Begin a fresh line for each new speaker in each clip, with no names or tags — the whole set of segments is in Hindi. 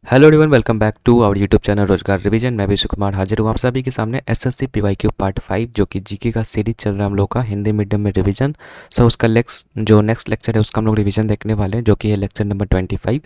Hello everyone, welcome back to our YouTube channel Rozgar revision. मैं विशु कुमार हाजिर हूँ आप सभी के सामने एसएससी पीवाईक्यू पार्ट 5 जो कि जीके का सीरीज चल रहा है हम लोग का हिंदी मीडियम में रिवीजन। सो उसका नेक्स्ट लेक्चर है उसका हम लोग रिवीजन देखने वाले हैं जो कि है लेक्चर नंबर 25।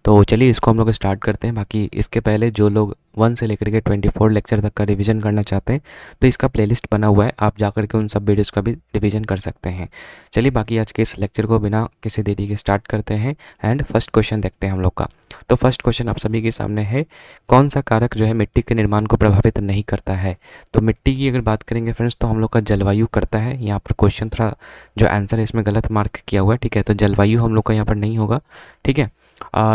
तो चलिए इसको हम लोग स्टार्ट करते हैं। बाकी इसके पहले जो लोग 1 से लेकर के 24 लेक्चर तक का रिवीजन करना चाहते हैं तो इसका प्लेलिस्ट बना हुआ है, आप जाकर के उन सब वीडियोज़ का भी रिवीजन कर सकते हैं। चलिए बाकी आज के इस लेक्चर को बिना किसी देरी के स्टार्ट करते हैं एंड फर्स्ट क्वेश्चन देखते हैं हम लोग का। तो फर्स्ट क्वेश्चन आप सभी के सामने है, कौन सा कारक जो है मिट्टी के निर्माण को प्रभावित नहीं करता है। तो मिट्टी की अगर बात करेंगे फ्रेंड्स तो हम लोग का जलवायु करता है। यहाँ पर क्वेश्चन थोड़ा जो आंसर है इसमें गलत मार्क किया हुआ है, ठीक है। तो जलवायु हम लोग का यहाँ पर नहीं होगा, ठीक है।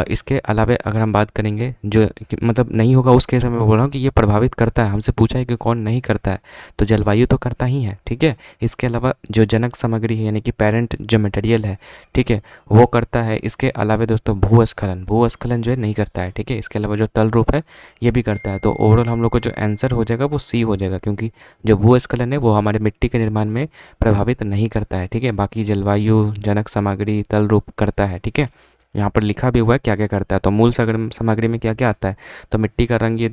इसके अलावा अगर हम बात करेंगे जो मतलब नहीं होगा उस केस में मैं बोल रहा हूँ कि ये प्रभावित करता है। हमसे पूछा है कि कौन नहीं करता है, तो जलवायु तो करता ही है, ठीक है। इसके अलावा जो जनक सामग्री है यानी कि पेरेंट जो मटेरियल है, ठीक है, वो करता है। इसके अलावा दोस्तों भूस्खलन जो है नहीं करता है, ठीक है। इसके अलावा जो तल रूप है ये भी करता है। तो ओवरऑल हम लोग को जो आंसर हो जाएगा वो सी हो जाएगा, क्योंकि जो भूस्खलन है वो हमारे मिट्टी के निर्माण में प्रभावित नहीं करता है, ठीक है। बाकी जलवायु, जनक सामग्री, तल रूप करता है, ठीक है। यहाँ पर लिखा भी हुआ है क्या क्या करता है। तो मूल सामग्री में क्या क्या आता है, तो मिट्टी का रंग ये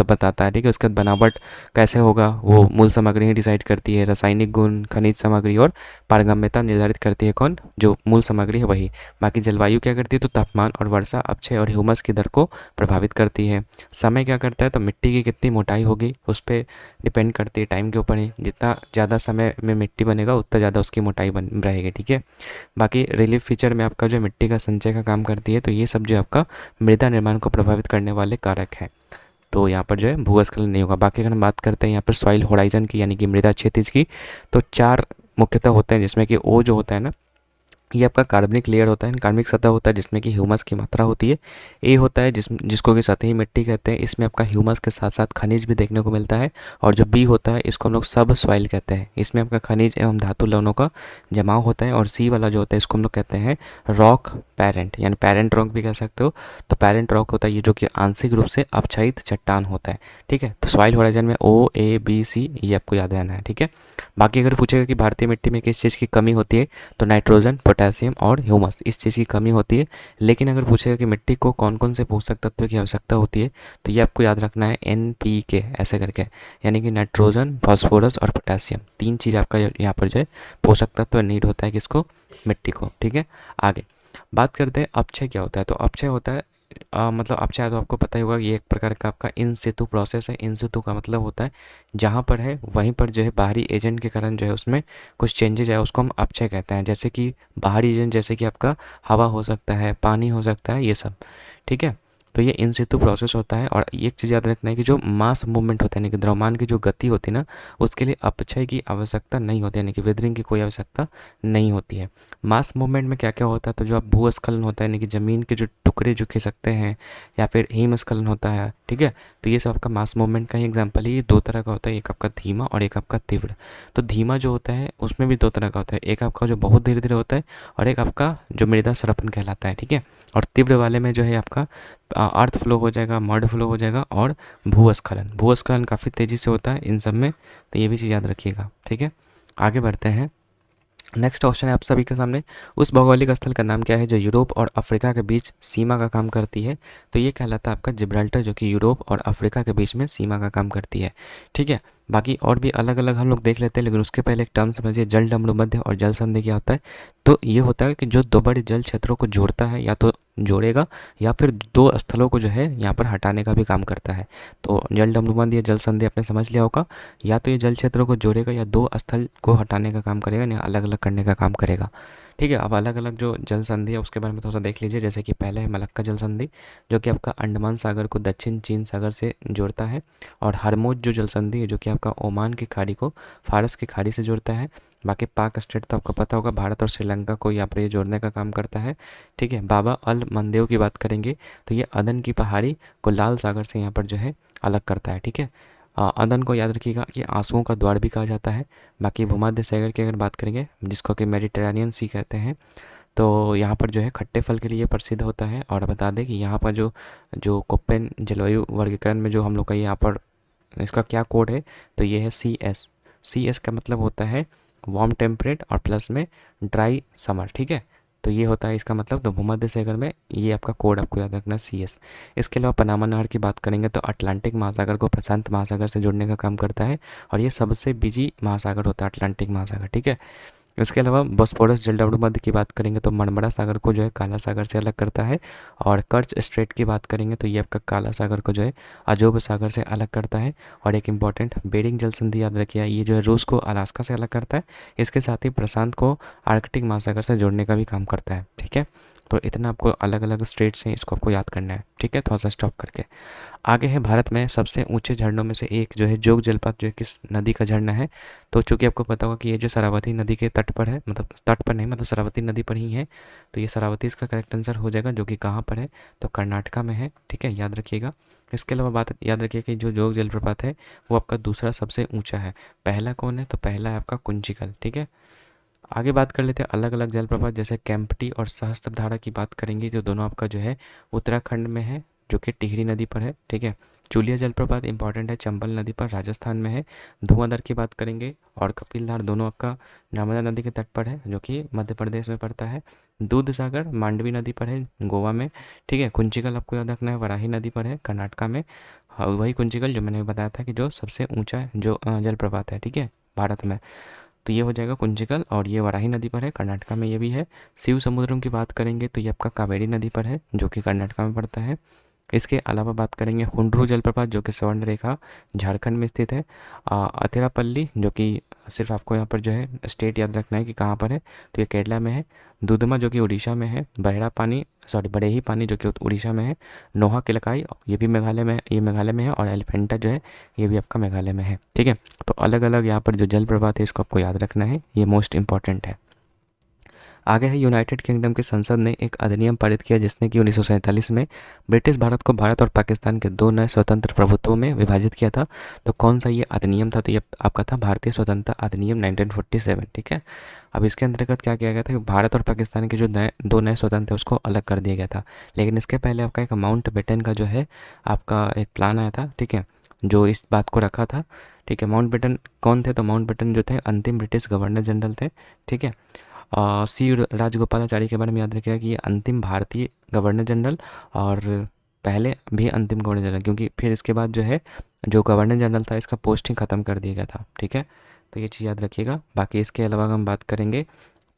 बताता है, ठीक है। उसके बाद बनावट कैसे होगा वो मूल सामग्री ही डिसाइड करती है। रासायनिक गुण, खनिज सामग्री और पारगम्यता निर्धारित करती है कौन, जो मूल सामग्री है वही। बाकी जलवायु क्या करती है, तो तापमान और वर्षा, अपक्षय और ह्यूमस की दर को प्रभावित करती है। समय क्या करता है, तो मिट्टी की कितनी मोटाई होगी उस पर डिपेंड करती है, टाइम के ऊपर ही। जितना ज़्यादा समय में मिट्टी बनेगा उतना ज़्यादा उसकी मोटाई बन रहेगी, ठीक है। बाकी रिलीफ फीचर में आपका जो मिट्टी का संचय का काम करती है। तो ये सब जो आपका मृदा निर्माण को प्रभावित करने वाले कारक हैं। तो यहाँ पर जो है भूस्खलन नहीं होगा। बाकी अगर हम बात करते हैं यहाँ पर सॉइल होराइजन की यानी कि मृदा क्षैतिज की, तो 4 मुख्यतः होते हैं, जिसमें कि ओ जो होता है ना, ये आपका कार्बनिक लेयर होता है, कार्बनिक सतह होता है जिसमें कि ह्यूमस की मात्रा होती है। ए होता है जिसको कि सतही मिट्टी कहते हैं, इसमें आपका ह्यूमस के साथ साथ खनिज भी देखने को मिलता है। और जो बी होता है इसको हम लोग सब सॉइल कहते हैं, इसमें आपका खनिज एवं धातु लवणों का जमाव होता है। और सी वाला जो होता है इसको हम लोग कहते हैं रॉक पेरेंट, यानी पेरेंट रॉक भी कह सकते हो। तो पेरेंट रॉक होता है ये जो कि आंशिक रूप से अपक्षयित चट्टान होता है, ठीक है। तो सॉइल होराइजन में ओ ए बी सी ये आपको याद रहना है, ठीक है। बाकी अगर पूछेगा कि भारतीय मिट्टी में किस चीज़ की कमी होती है, तो नाइट्रोजन, पोटेशियम और ह्यूमस, इस चीज़ की कमी होती है। लेकिन अगर पूछेगा कि मिट्टी को कौन कौन से पोषक तत्व की आवश्यकता होती है, तो ये आपको याद रखना है NPK ऐसे करके, यानी कि नाइट्रोजन, फास्फोरस और पोटेशियम, 3 चीज़ आपका यहाँ पर जो है पोषक तत्व नीड होता है किसको, मिट्टी को, ठीक है। आगे बात करते हैं अपक्षय क्या होता है। तो अपक्षय होता है मतलब अपक्षय तो आपको पता ही होगा, ये एक प्रकार का आपका इन सितु प्रोसेस है। इन सितु का मतलब होता है जहाँ पर है वहीं पर जो है बाहरी एजेंट के कारण जो है उसमें कुछ चेंजेज है, उसको हम अपक्षय कहते हैं। जैसे कि बाहरी एजेंट जैसे कि आपका हवा हो सकता है, पानी हो सकता है, ये सब, ठीक है। तो ये इन सितु प्रोसेस होता है। और एक चीज़ याद रखना है कि जो मास मूवमेंट होता है यानी कि द्रव्यमान की जो गति होती है ना, उसके लिए अपक्षय की आवश्यकता नहीं होती, यानी कि विदरिंग की कोई आवश्यकता नहीं होती है। मास मूवमेंट में क्या क्या होता है, तो जो आप भूस्खलन होता है यानी कि ज़मीन के जो टुकड़े जो खिसकते हैं, या फिर हिमस्खलन होता है, ठीक है। तो ये सब आपका मास मूवमेंट का ही एग्जांपल है। ये 2 तरह का होता है, एक आपका धीमा और एक आपका तीव्र। तो धीमा जो होता है उसमें भी 2 तरह का होता है, एक आपका जो बहुत धीरे धीरे होता है और एक आपका जो मृदा सरपन कहलाता है, ठीक है। और तीव्र वाले में जो है आपका अर्थ फ्लो हो जाएगा, मड फ्लो हो जाएगा और भूस्खलन काफ़ी तेज़ी से होता है इन सब में। तो ये भी चीज़ याद रखिएगा, ठीक है। आगे बढ़ते हैं। नेक्स्ट क्वेश्चन है आप सभी के सामने, उस भौगोलिक स्थल का नाम क्या है जो यूरोप और अफ्रीका के बीच सीमा का काम करती है। तो ये कहलाता है आपका जिब्राल्टर, जो कि यूरोप और अफ्रीका के बीच में सीमा का काम करती है, ठीक है। बाकी और भी अलग अलग हम लोग देख लेते हैं, लेकिन उसके पहले एक टर्म समझिए, जल डमरू मध्य और जल संधि क्या होता है। तो ये होता है कि जो 2 बड़े जल क्षेत्रों को जोड़ता है, या तो जोड़ेगा या फिर 2 स्थलों को जो है यहाँ पर हटाने का भी काम करता है। तो जल डमरू मध्य या जल संधि आपने समझ लिया होगा, या तो ये जल क्षेत्रों को जोड़ेगा या 2 स्थल को हटाने का काम करेगा, या अलग अलग करने का काम करेगा, ठीक है। अब अलग अलग जो जल संधि है उसके बारे में थोड़ा सा देख लीजिए। जैसे कि पहले है मलक्का जल संधि, जो कि आपका अंडमान सागर को दक्षिण चीन सागर से जोड़ता है। और हरमोज जो जल संधि है जो कि आपका ओमान की खाड़ी को फारस की खाड़ी से जोड़ता है। बाकी पाक स्टेट तो आपको पता होगा, भारत और श्रीलंका को यहाँ पर ये जोड़ने का काम करता है, ठीक है। बाबा अल मंदेव की बात करेंगे तो ये अदन की पहाड़ी को लाल सागर से यहाँ पर जो है अलग करता है, ठीक है। अदन को याद रखिएगा कि आंसुओं का द्वार भी कहा जाता है। बाकी भूमध्य सागर की अगर बात करेंगे जिसको कि मेडिटेरेनियन सी कहते हैं, तो यहाँ पर जो है खट्टे फल के लिए प्रसिद्ध होता है। और बता दें कि यहाँ पर जो जो कोपेन जलवायु वर्गीकरण में जो हम लोग का यहाँ पर इसका क्या कोड है, तो ये है CS। CS का मतलब होता है वार्म टेम्परेट और प्लस में ड्राई समर, ठीक है। तो ये होता है इसका मतलब। तो भूमध्य सागर में ये आपका कोड आपको याद रखना CS। इसके अलावा पनामा नहर की बात करेंगे तो अटलांटिक महासागर को प्रशांत महासागर से जोड़ने का काम करता है, और ये सबसे बिजी महासागर होता है अटलांटिक महासागर, ठीक है। इसके अलावा बॉस्फोरस जलडमरू मध्य की बात करेंगे तो मणमड़ा सागर को जो है काला सागर से अलग करता है, और कर्च स्ट्रेट की बात करेंगे तो ये आपका काला सागर को जो है अजोब सागर से अलग करता है। और एक इम्पॉर्टेंट बेरिंग जल संधि याद रखिए, ये जो है रूस को अलास्का से अलग करता है, इसके साथ ही प्रशांत को आर्कटिक महासागर से जोड़ने का भी काम करता है, ठीक है। तो इतना आपको अलग अलग स्टेट्स हैं, इसको आपको याद करना है, ठीक है। थोड़ा सा स्टॉप करके आगे है भारत में सबसे ऊंचे झरनों में से एक जो है जोग जलपात, जो किस नदी का झरना है। तो चूंकि आपको पता होगा कि ये जो शरावती नदी के तट पर है, मतलब तट पर नहीं, मतलब शरावती नदी पर ही है, तो ये शरावती इसका करेक्ट आंसर हो जाएगा, जो कि कहाँ पर है, तो कर्नाटका में है, ठीक है, याद रखिएगा। इसके अलावा बात याद रखिए कि जो जोग जलप्रपात है वो आपका दूसरा सबसे ऊंचा है। पहला कौन है, तो पहला है आपका कुंचिकल, ठीक है। आगे बात कर लेते हैं अलग अलग जलप्रपात, जैसे केम्प्टी और सहस्त्रधारा की बात करेंगे, जो दोनों आपका जो है उत्तराखंड में है, जो कि टिहरी नदी पर है, ठीक है। चूलिया जलप्रपात इंपॉर्टेंट है, चंबल नदी पर राजस्थान में है। धुआंधार की बात करेंगे और कपिलधार दोनों आपका नर्मदा नदी के तट पर है, जो कि मध्य प्रदेश में पड़ता है। दूध सागर मांडवी नदी पर है, गोवा में, ठीक है। कुंचिकल आपको याद रखना है, वराही नदी पर है, कर्नाटका में। हाँ, वही कुंचिकल जो मैंने बताया था कि जो सबसे ऊंचा जो जलप्रपात है, ठीक है, भारत में। तो ये हो जाएगा कुंचिकल, और ये वराही नदी पर है, कर्नाटका में ये भी है। शिव समुद्रम की बात करेंगे तो ये आपका कावेरी नदी पर है, जो कि कर्नाटका में पड़ता है। इसके अलावा बात करेंगे हुंड्रू जलप्रपात, जो कि स्वर्ण रेखा झारखंड में स्थित है। अतिरापल्ली, जो कि सिर्फ आपको यहाँ पर जो है स्टेट याद रखना है कि कहाँ पर है, तो ये केरला में है। दुधमा, जो कि उड़ीसा में है। बड़े ही पानी, जो कि उड़ीसा में है। नोहा किलकाई, ये भी मेघालय में, ये मेघालय में है। और एलिफेंटा जो है ये भी आपका मेघालय में है, ठीक है। तो अलग अलग यहाँ पर जो जलप्रपात है इसको आपको याद रखना है, ये मोस्ट इंपॉर्टेंट है। आगे है यूनाइटेड किंगडम की संसद ने एक अधिनियम पारित किया जिसने कि 1947 में ब्रिटिश भारत को भारत और पाकिस्तान के दो नए स्वतंत्र प्रभुत्वों में विभाजित किया था। तो कौन सा ये अधिनियम था, तो ये आपका था भारतीय स्वतंत्रता अधिनियम 1947, ठीक है। अब इसके अंतर्गत क्या किया गया था कि भारत और पाकिस्तान के जो दो नए स्वतंत्र है उसको अलग कर दिया गया था। लेकिन इसके पहले आपका एक माउंट बेटन का जो है आपका एक प्लान आया था, ठीक है, जो इस बात को रखा था, ठीक है। माउंट बेटन कौन थे, तो माउंट बेटन जो थे अंतिम ब्रिटिश गवर्नर जनरल थे, ठीक है। सी राजगोपालाचारी के बारे में याद रखिएगा कि ये अंतिम भारतीय गवर्नर जनरल, और पहले भी अंतिम गवर्नर जनरल, क्योंकि फिर इसके बाद जो है जो गवर्नर जनरल था इसका पोस्ट ही ख़त्म कर दिया गया था, ठीक है। तो ये चीज़ याद रखिएगा। बाकी इसके अलावा हम बात करेंगे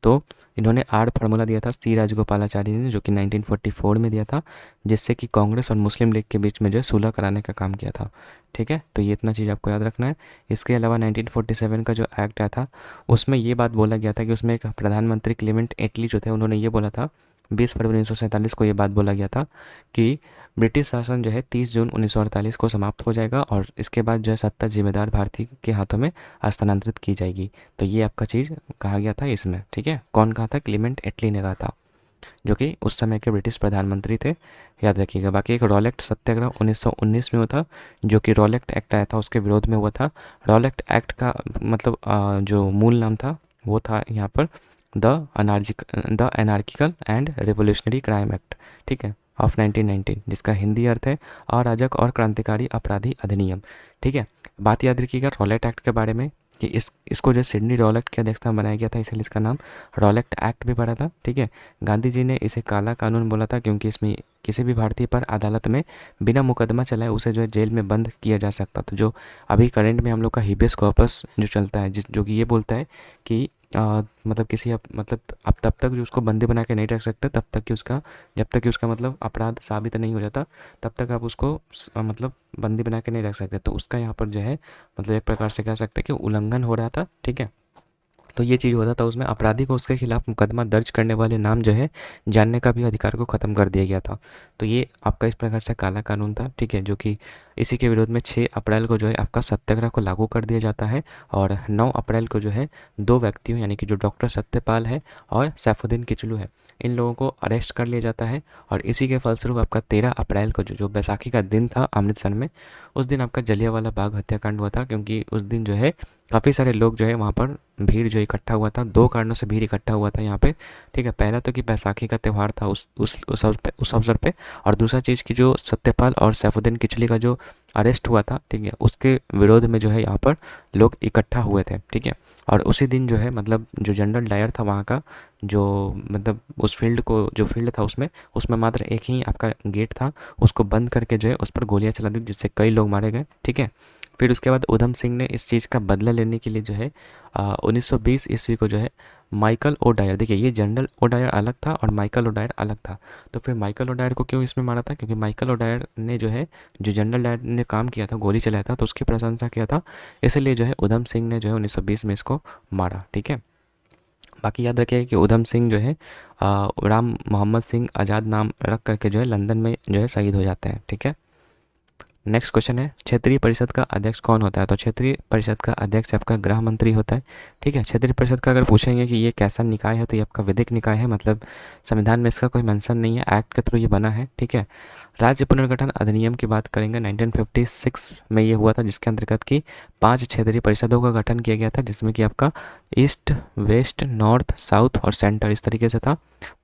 तो इन्होंने आर फार्मूला दिया था सी राजगोपालाचारी ने, जो कि 1944 में दिया था, जिससे कि कांग्रेस और मुस्लिम लीग के बीच में जो है सुलह कराने का काम किया था, ठीक है। तो ये इतना चीज़ आपको याद रखना है। इसके अलावा 1947 का जो एक्ट आया था उसमें ये बात बोला गया था कि उसमें एक प्रधानमंत्री क्लेमेंट एटली जो थे उन्होंने ये बोला था, 20 फरवरी 1947 को ये बात बोला गया था कि ब्रिटिश शासन जो है 30 जून 1948 को समाप्त हो जाएगा, और इसके बाद जो है सत्ता जिम्मेदार भारतीय के हाथों में हस्तांतरित की जाएगी। तो ये आपका चीज़ कहा गया था इसमें, ठीक है। कौन कहा था, क्लेमेंट एटली ने कहा था, जो कि उस समय के ब्रिटिश प्रधानमंत्री थे, याद रखिएगा। बाकी एक रॉलेक्ट सत्याग्रह 1919 में हुआ था, जो कि रॉलेक्ट एक्ट आया था उसके विरोध में हुआ था। रॉलेक्ट एक्ट का मतलब जो मूल नाम था वो था यहाँ पर the anarchical and revolutionary crime act, ठीक है, ऑफ 1919, जिसका हिंदी अर्थ है अराजक और क्रांतिकारी अपराधी अधिनियम, ठीक है। बात याद रखिएगा रॉलेट एक्ट के बारे में कि इसको जो सिडनी रॉलेट की अध्यक्षता में बनाया गया था, इसलिए इसका नाम रॉलेट एक्ट भी पड़ा था, ठीक है। गांधी जी ने इसे काला कानून बोला था, क्योंकि इसमें किसी भी भारतीय पर अदालत में बिना मुकदमा चलाए उसे जो है जेल में बंद किया जा सकता। तो जो अभी करंट में हम लोग का हिबियस कॉर्पस जो चलता है, जो कि ये बोलता है कि मतलब किसी मतलब आप तब तक जो उसको बंदी बना के नहीं रख सकते जब तक कि उसका मतलब अपराध साबित नहीं हो जाता, तब तक आप उसको मतलब बंदी बना के नहीं रख सकते। तो उसका यहाँ पर जो है मतलब एक प्रकार से कह सकते हैं कि उल्लंघन हो रहा था, ठीक है। तो ये चीज़ होता था उसमें, अपराधी को उसके खिलाफ मुकदमा दर्ज करने वाले नाम जो है जानने का भी अधिकार को ख़त्म कर दिया गया था। तो ये आपका इस प्रकार से काला कानून था, ठीक है, जो कि इसी के विरोध में 6 अप्रैल को जो है आपका सत्याग्रह को लागू कर दिया जाता है, और 9 अप्रैल को जो है 2 व्यक्तियों यानी कि जो डॉक्टर सत्यपाल है और सैफुद्दीन किचलू है, इन लोगों को अरेस्ट कर लिया जाता है। और इसी के फलस्वरूप आपका 13 अप्रैल को जो बैसाखी का दिन था अमृतसर में, उस दिन आपका जलियांवाला बाग हत्याकांड हुआ था, क्योंकि उस दिन जो है काफ़ी सारे लोग जो है वहाँ पर भीड़ जो इकट्ठा हुआ था। 2 कारणों से भीड़ इकट्ठा हुआ था यहाँ पे, ठीक है। पहला तो कि बैसाखी का त्यौहार था उस अवसर पे, और दूसरा चीज़ कि जो सत्यपाल और सैफुद्दीन किचली का जो अरेस्ट हुआ था, ठीक है, उसके विरोध में जो है यहाँ पर लोग इकट्ठा हुए थे, ठीक है। और उसी दिन जो है मतलब जो जनरल डायर था वहाँ का, जो मतलब उस फील्ड को, जो फील्ड था उसमें उसमें मात्र एक ही आपका गेट था, उसको बंद करके जो है उस पर गोलियाँ चला दी, जिससे कई लोग मारे गए, ठीक है। फिर उसके बाद उधम सिंह ने इस चीज़ का बदला लेने के लिए जो है 1920 ईस्वी को जो है माइकल ओडायर, देखिए ये जनरल ओडायर अलग था और माइकल ओडायर अलग था। तो फिर माइकल ओडायर को क्यों इसमें मारा था, क्योंकि माइकल ओडायर ने जो है, जो जनरल डायर ने काम किया था, गोली चलाया था, तो उसकी प्रशंसा किया था, इसलिए जो है उधम सिंह ने जो है 1920 में इसको मारा, ठीक है। बाकी याद रखिए कि उधम सिंह जो है राम मोहम्मद सिंह आज़ाद नाम रख करके जो है लंदन में जो है शहीद हो जाते हैं, ठीक है। नेक्स्ट क्वेश्चन है, क्षेत्रीय परिषद का अध्यक्ष कौन होता है? तो क्षेत्रीय परिषद का अध्यक्ष आपका गृह मंत्री होता है, ठीक है। क्षेत्रीय परिषद का अगर पूछेंगे कि ये कैसा निकाय है, तो ये आपका विधिक निकाय है, मतलब संविधान में इसका कोई मेंशन नहीं है, एक्ट के थ्रू ये बना है, ठीक है। राज्य पुनर्गठन अधिनियम की बात करेंगे, 1956 में ये हुआ था, जिसके अंतर्गत की 5 क्षेत्रीय परिषदों का गठन किया गया था, जिसमें कि आपका ईस्ट, वेस्ट, नॉर्थ, साउथ और सेंटर इस तरीके से था।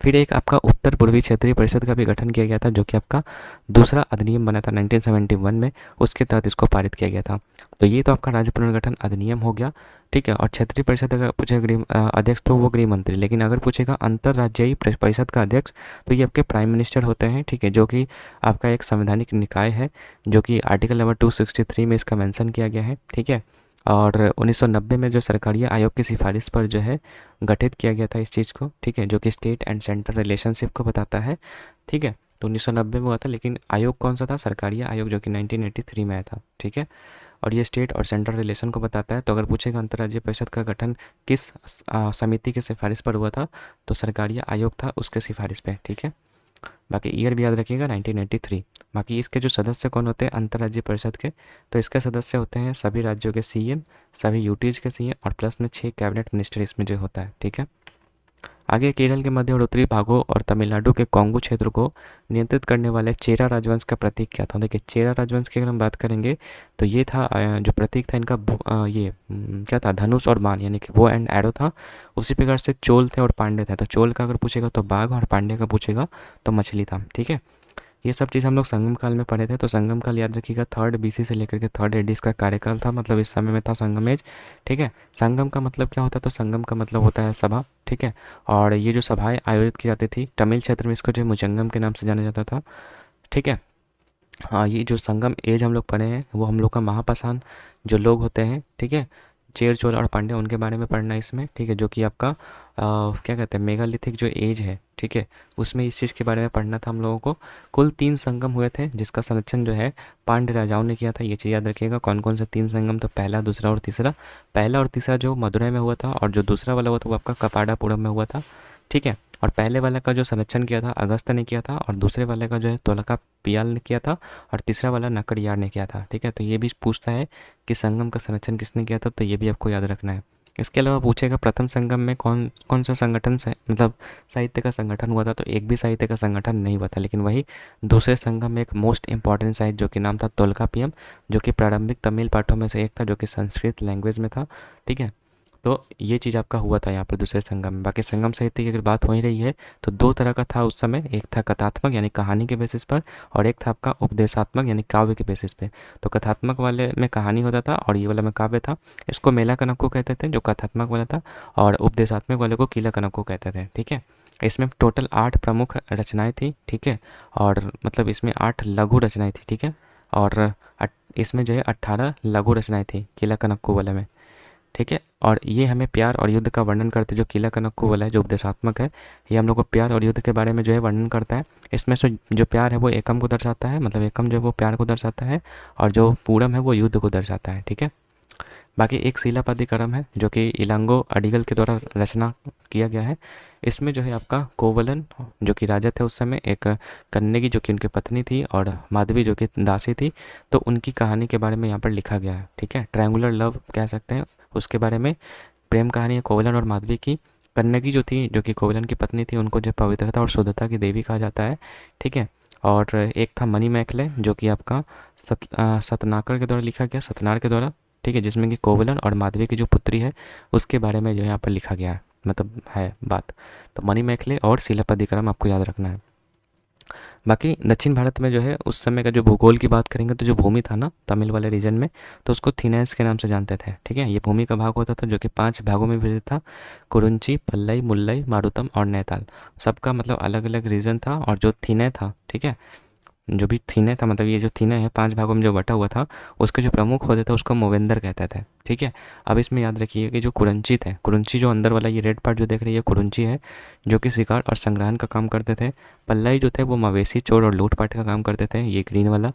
फिर एक आपका उत्तर पूर्वी क्षेत्रीय परिषद का भी गठन किया गया था, जो कि आपका दूसरा अधिनियम बना था 1971 में, उसके तहत इसको पारित किया गया था। तो ये तो आपका राज्य पुनर्गठन अधिनियम हो गया, ठीक है। और क्षेत्रीय परिषद अगर पूछेगा अध्यक्ष, तो वो गृह मंत्री, लेकिन अगर पूछेगा अंतर्राज्यीय परिषद का अध्यक्ष, तो ये आपके प्राइम मिनिस्टर होते हैं, ठीक है, जो कि आपका एक संवैधानिक निकाय है, जो कि आर्टिकल नंबर 263 में इसका मेंशन किया गया है, ठीक है। और 1990 में जो सरकारी आयोग की सिफारिश पर जो है गठित किया गया था इस चीज़ को, ठीक है, जो कि स्टेट एंड सेंट्रल रिलेशनशिप को बताता है, ठीक है। तो 1990 में हुआ था, लेकिन आयोग कौन सा था? सरकारी आयोग, जो कि 1983 में आया था, ठीक है। और ये स्टेट और सेंट्रल रिलेशन को बताता है। तो अगर पूछेगा अंतर्राज्यीय परिषद का गठन किस समिति के सिफारिश पर हुआ था, तो सरकारी आयोग था उसके सिफारिश पे, ठीक है। बाकी ईयर भी याद रखिएगा 1983। बाकी इसके जो सदस्य कौन होते हैं अंतर्राज्यीय परिषद के, तो इसके सदस्य होते हैं सभी राज्यों के सीएम, सभी यूटीज के सीएम और प्लस में 6 कैबिनेट मिनिस्टर इसमें जो होता है, ठीक है। आगे केरल के मध्य और उत्तरी भागों और तमिलनाडु के कोंगू क्षेत्र को नियंत्रित करने वाले चेरा राजवंश का प्रतीक क्या था? देखिए चेरा राजवंश की अगर हम बात करेंगे, तो ये था जो प्रतीक था इनका क्या था? धनुष और बाण, यानी कि वो एंड एरो था। उसी प्रकार से चोल थे और पांडे थे, तो चोल का अगर पूछेगा तो बाघ, और पांडे का पूछेगा तो मछली था, ठीक है। ये सब चीज़ हम लोग संगम काल में पढ़े थे। तो संगम काल याद रखिएगा 3rd BC से लेकर के 3rd AD इसका कार्यकाल था, मतलब इस समय में था संगम एज, ठीक है। संगम का मतलब क्या होता है? तो संगम का मतलब होता है सभा, ठीक है। और ये जो सभाएं आयोजित की जाती थी तमिल क्षेत्र में, इसको जो मुजंगम के नाम से जाना जाता था, ठीक है। हाँ, ये जो संगम एज हम लोग पढ़े हैं, वो हम लोग का महापाषाण जो लोग होते हैं, ठीक है, चेर चोल और पांड्य, उनके बारे में पढ़ना है इसमें, ठीक है, जो कि आपका क्या कहते हैं, मेगालिथिक जो एज है, ठीक है, उसमें इस चीज़ के बारे में पढ़ना था हम लोगों को। कुल 3 संगम हुए थे, जिसका संरक्षण जो है पांड्य राजाओं ने किया था। ये चीज़ याद रखिएगा, कौन कौन से 3 संगम, तो पहला, दूसरा और तीसरा। पहला और तीसरा जो मदुरई में हुआ था, और जो दूसरा वाला हुआ था वो आपका कपाडापुरम में हुआ था, ठीक है। और पहले वाले का जो संरक्षण किया था अगस्त ने किया था, और दूसरे वाले का जो है तोलका पियाल ने किया था, और तीसरा वाला नकड़यार ने किया था, ठीक है। तो ये भी पूछता है कि संगम का संरक्षण किसने किया था, तो ये भी आपको याद रखना है। इसके अलावा पूछेगा प्रथम संगम में कौन कौन सा संगठन से मतलब साहित्य का संगठन हुआ था, तो एक भी साहित्य का संगठन नहीं हुआ था, लेकिन वही दूसरे संगम में एक मोस्ट इंपॉर्टेंट साहित्य जो कि नाम था तोलकापियम, जो कि प्रारंभिक तमिल पाठों में से एक था, जो कि संस्कृत लैंग्वेज में था, ठीक है। तो ये चीज़ आपका हुआ था यहाँ पर दूसरे संगम में। बाकी संगम साहित्य की अगर बात हो ही रही है, तो 2 तरह का था उस समय, एक था कथात्मक यानी कहानी के बेसिस पर, और एक था आपका उपदेशात्मक यानी काव्य के बेसिस पे। तो कथात्मक वाले में कहानी होता था और ये वाला में काव्य था। इसको मेला कनक्कू कहते थे जो कथात्मक वाला था, और उपदेशात्मक वाले को किला कनक्कू कहते थे, ठीक है। इसमें टोटल 8 प्रमुख रचनाएं थी, ठीक है, और मतलब इसमें 8 लघु रचनाएं थी, ठीक है, और इसमें जो है 18 लघु रचनाएं थी किला कनक्कू वाले में, ठीक है। और ये हमें प्यार और युद्ध का वर्णन करते, जो किला कनक्कू वाला है जो उपदेशात्मक है, ये हम लोग को प्यार और युद्ध के बारे में जो है वर्णन करता है। इसमें से जो प्यार है वो एकम को दर्शाता है, मतलब एकम जो है वो प्यार को दर्शाता है, और जो पूरम है वो युद्ध को दर्शाता है, ठीक है। बाकी एक शिलापतिकरम है जो कि इलांगो अडिगल के द्वारा रचना किया गया है। इसमें जो है आपका कोवलन जो कि राजा थे उस समय, एक कन्नेगी जो कि उनकी पत्नी थी, और माधवी जो कि दासी थी, तो उनकी कहानी के बारे में यहाँ पर लिखा गया है, ठीक है। ट्रायंगुलर लव कह सकते हैं उसके बारे में, प्रेम कहानी है कोवलन और माधवी की। कन्नगी जो थी, जो कि कोवलन की पत्नी थी, उनको जो पवित्रता और शुद्धता की देवी कहा जाता है, ठीक है। और एक था मणि मैखले जो कि आपका सतनाकर के द्वारा लिखा गया, सतनार के द्वारा, ठीक है, जिसमें कि कोवलन और माधवी की जो पुत्री है उसके बारे में जो यहाँ पर लिखा गया है, मतलब है बात। तो मणि मैखले और शिलापतिकरम आपको याद रखना है। बाकी दक्षिण भारत में जो है उस समय का जो भूगोल की बात करेंगे तो जो भूमि था ना तमिल वाले रीजन में, तो उसको थिनैस के नाम से जानते थे। ठीक है, ये भूमि का भाग होता था जो कि 5 भागों में विभाजित था। कुरुंची, पल्लई, मुल्लई, मारुतम और नैताल। सबका मतलब अलग अलग रीजन था। और जो थिनै था, ठीक है, जो भी थीने था, मतलब ये जो थीने है 5 भागों में जो बटा हुआ था, उसके जो प्रमुख होते थे उसको मूवेंदर कहते थे। ठीक है, अब इसमें याद रखिए कि जो कुरुंची थे, कुरुंची जो अंदर वाला ये रेड पार्ट जो देख रही है कुरुंची है, जो कि शिकार और संग्रहण का काम करते थे। पल्लई जो थे वो मवेशी चोर और लूटपाट का काम करते थे, ये ग्रीन वाला।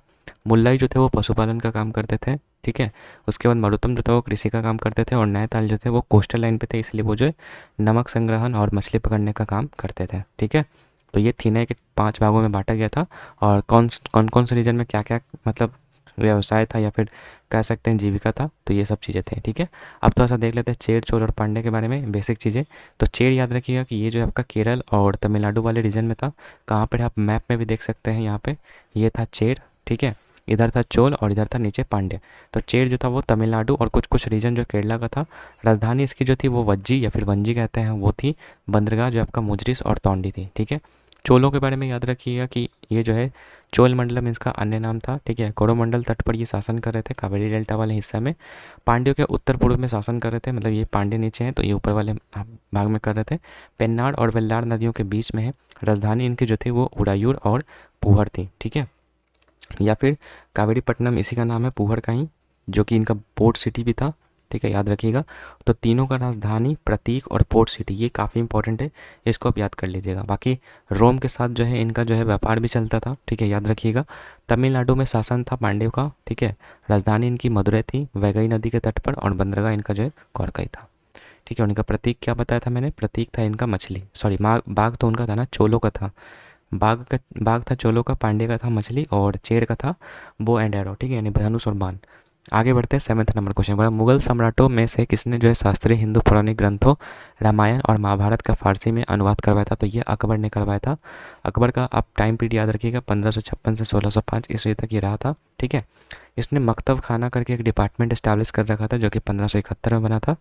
मुल्लाई जो थे वो पशुपालन का काम करते थे। ठीक है, उसके बाद मरुतम जो था वो कृषि का काम करते थे। और नैताल जो थे वो कोस्टल लाइन पे थे, इसलिए वो जो है नमक संग्रहण और मछली पकड़ने का काम करते थे। ठीक है, तो ये थीने के 5 भागों में बांटा गया था। और कौन कौन से रीजन में क्या क्या मतलब व्यवसाय था या फिर कह सकते हैं जीविका था, तो ये सब चीज़ें थे। ठीक है, अब थोड़ा सा देख लेते हैं चेर, चोल और पांड्य के बारे में बेसिक चीज़ें। तो चेर याद रखिएगा कि ये जो है आपका केरल और तमिलनाडु वाले रीजन में था। कहाँ पर आप मैप में भी देख सकते हैं, यहाँ पे ये था चेर। ठीक है, इधर था चोल और इधर था नीचे पांड्य। तो चेर जो था वो तमिलनाडु और कुछ कुछ रीजन जो केरला का था। राजधानी इसकी जो थी वो वज्जी या फिर वंजी कहते हैं वो थी। बंदरगाह जो आपका मुजरिस और तौंडी थी। ठीक है, चोलों के बारे में याद रखिएगा कि ये जो है चोल मंडलम इसका अन्य नाम था। ठीक है, कोरोमंडल तट पर ये शासन कर रहे थे कावेरी डेल्टा वाले हिस्से में। पांड्यों के उत्तर पूर्व में शासन कर रहे थे, मतलब ये पांड्य नीचे हैं तो ये ऊपर वाले भाग में कर रहे थे। पेन्नाड और वेल्लार नदियों के बीच में है। राजधानी इनकी जो थी वो उड़ायूर और पूहर थी। ठीक है, या फिर कावेरीपट्टनम इसी का नाम है, पूहर का ही, जो कि इनका पोर्ट सिटी भी था। ठीक है, याद रखिएगा। तो तीनों का राजधानी, प्रतीक और पोर्ट सिटी ये काफ़ी इंपॉर्टेंट है, इसको आप याद कर लीजिएगा। बाकी रोम के साथ जो है इनका जो है व्यापार भी चलता था। ठीक है, याद रखिएगा। तमिलनाडु में शासन था पांड्यों का। ठीक है, राजधानी इनकी मदुरै थी वैगई नदी के तट पर, और बंदरगाह इनका जो है कोरकई था। ठीक है, और इनका प्रतीक क्या बताया था मैंने, प्रतीक था इनका मछली, सॉरी बाघ तो उनका था ना, चोलों का था। बाघ था चोलों का, पांडे का था मछली, और चेर का था बो एंड एरो। ठीक है, यानी धनुष और बाण। आगे बढ़ते हैं 7th नंबर क्वेश्चन पर। मुगल सम्राटों में से किसने जो है शास्त्रीय हिंदू पौराणिक ग्रंथों रामायण और महाभारत का फारसी में अनुवाद करवाया था, तो ये अकबर ने करवाया था। अकबर का आप टाइम पीरियड याद रखिएगा, 1556 से 1605 ईस्वी तक ये रहा था। ठीक है, इसने मकतब खाना करके एक डिपार्टमेंट इस्टेब्लिश कर रखा था जो कि 1571 में बना था।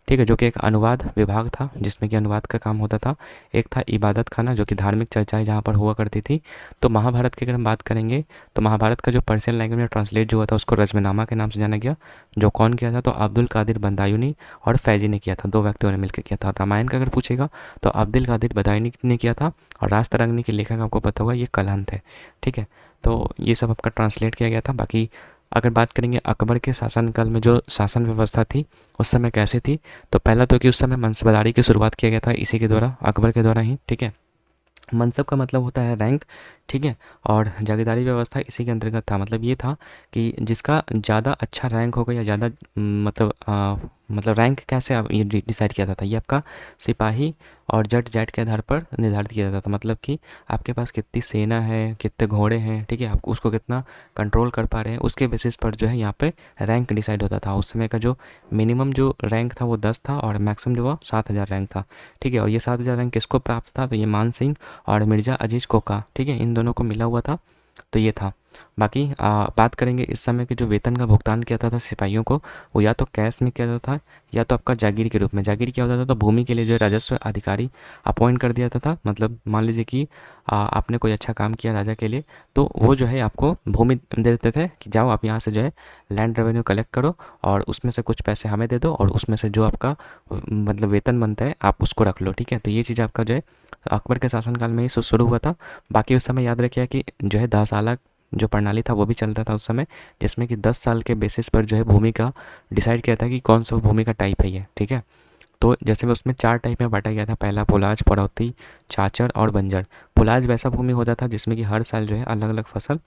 ठीक है, जो कि एक अनुवाद विभाग था जिसमें कि अनुवाद का काम होता था। एक था इबादत खाना जो कि धार्मिक चर्चाएं जहाँ पर हुआ करती थी। तो महाभारत की अगर हम बात करेंगे तो महाभारत का जो पर्शियन लैंग्वेज में ट्रांसलेट जो हुआ था उसको रजमनामा के नाम से जाना गया। जो कौन किया था, तो अब्दुल कादिर बदायूनी और फैजी ने किया था, 2 व्यक्तियों ने मिलकर किया था। रामायण का अगर पूछेगा तो अब्दुल कादिर बदायूनी ने किया था, और राजतरंगिणी के लेखक आपको पता होगा ये कलहन थे। ठीक है, तो ये सब आपका ट्रांसलेट किया गया था। बाकी अगर बात करेंगे अकबर के शासनकाल में जो शासन व्यवस्था थी उस समय कैसी थी, तो पहला तो कि उस समय मनसबदारी की शुरुआत किया गया था इसी के द्वारा, अकबर के द्वारा ही। ठीक है, मनसब का मतलब होता है रैंक। ठीक है, और जागीरदारी व्यवस्था इसी के अंतर्गत था। मतलब ये था कि जिसका ज़्यादा अच्छा रैंक होगा या ज़्यादा मतलब रैंक कैसे आप ये डिसाइड किया जाता था, ये आपका सिपाही और जट जैट के आधार पर निर्धारित किया जाता था। मतलब कि आपके पास कितनी सेना है, कितने घोड़े हैं, ठीक है, आप उसको कितना कंट्रोल कर पा रहे हैं, उसके बेसिस पर जो है यहाँ पे रैंक डिसाइड होता था। उस समय का जो मिनिमम जो रैंक था वो 10 था और मैक्सिमम जो वो 7000 रैंक था। ठीक है, और ये 7000 रैंक किसको प्राप्त था, तो ये मान सिंह और मिर्ज़ा अजीज़ कोका, ठीक है, इन दोनों को मिला हुआ था। तो ये था। बाकी बात करेंगे इस समय के जो वेतन का भुगतान किया जाता था सिपाहियों को, वो या तो कैश में किया जाता था या तो आपका जागीर के रूप में। जागीर क्या होता था, तो भूमि के लिए जो है राजस्व अधिकारी अपॉइंट कर दिया जाता था। मतलब मान लीजिए कि आपने कोई अच्छा काम किया राजा के लिए, तो वो जो है आपको भूमि दे देते थे कि जाओ आप यहाँ से जो है लैंड रेवेन्यू कलेक्ट करो और उसमें से कुछ पैसे हमें दे दो, और उसमें से जो आपका मतलब वेतन बनता है आप उसको रख लो। ठीक है, तो ये चीज़ आपका जो है अकबर के शासनकाल में ही शुरू हुआ था। बाकी उस समय याद रखिए कि जो है 10 साल जो प्रणाली था वो भी चलता था उस समय, जिसमें कि 10 साल के बेसिस पर जो है भूमि का डिसाइड किया था कि कौन सा भूमि का टाइप है ये। ठीक है, तो जैसे में उसमें 4 टाइप में बांटा गया था। पहला पुलाज, पड़ौती, चाचर और बंजर। पुलाज वैसा भूमि होता था जिसमें कि हर साल जो है अलग अलग फसल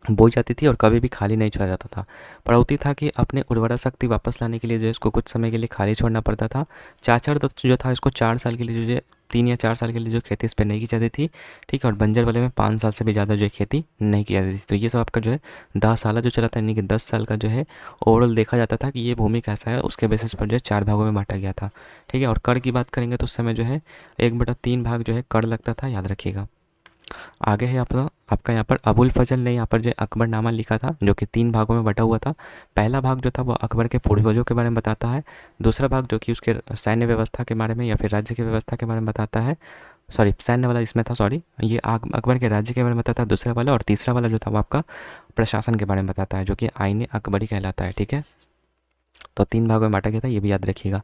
बोई जाती थी और कभी भी खाली नहीं छोड़ा जाता था। पड़ौती था कि अपने उर्वरा शक्ति वापस लाने के लिए जो है इसको कुछ समय के लिए खाली छोड़ना पड़ता था। चाचर तो जो था इसको 4 साल के लिए जो है 3 या 4 साल के लिए जो खेती इस पर नहीं की जाती थी। ठीक है, और बंजर वाले में 5 साल से भी ज़्यादा जो है खेती नहीं की जाती थी। तो ये सब आपका जो है 10 साल जो चला था, यानी कि 10 साल का जो है ओवरऑल देखा जाता था कि ये भूमि कैसा है, उसके बेसिस पर जो है 4 भागों में बांटा गया था। ठीक है, और कर की बात करेंगे तो उस समय जो है 1/3 भाग जो है कर लगता था, याद रखिएगा। आगे है आपका यहाँ पर अबुल फजल ने यहाँ पर जो अकबरनामा लिखा था जो कि 3 भागों में बटा हुआ था। पहला भाग जो था वो अकबर के पूर्वजों के बारे में बताता है। दूसरा भाग जो कि उसके सैन्य व्यवस्था के बारे में या फिर राज्य की व्यवस्था के बारे में बताता है। सॉरी सैन्य वाला इसमें था, सॉरी ये अकबर के राज्य के बारे में बताता है दूसरा वाला, और तीसरा वाला जो था वो आपका प्रशासन के बारे में बताता है, जो कि आईने अकबरी कहलाता है। ठीक है, तो 3 भागों में बाँटा गया था, ये भी याद रखिएगा।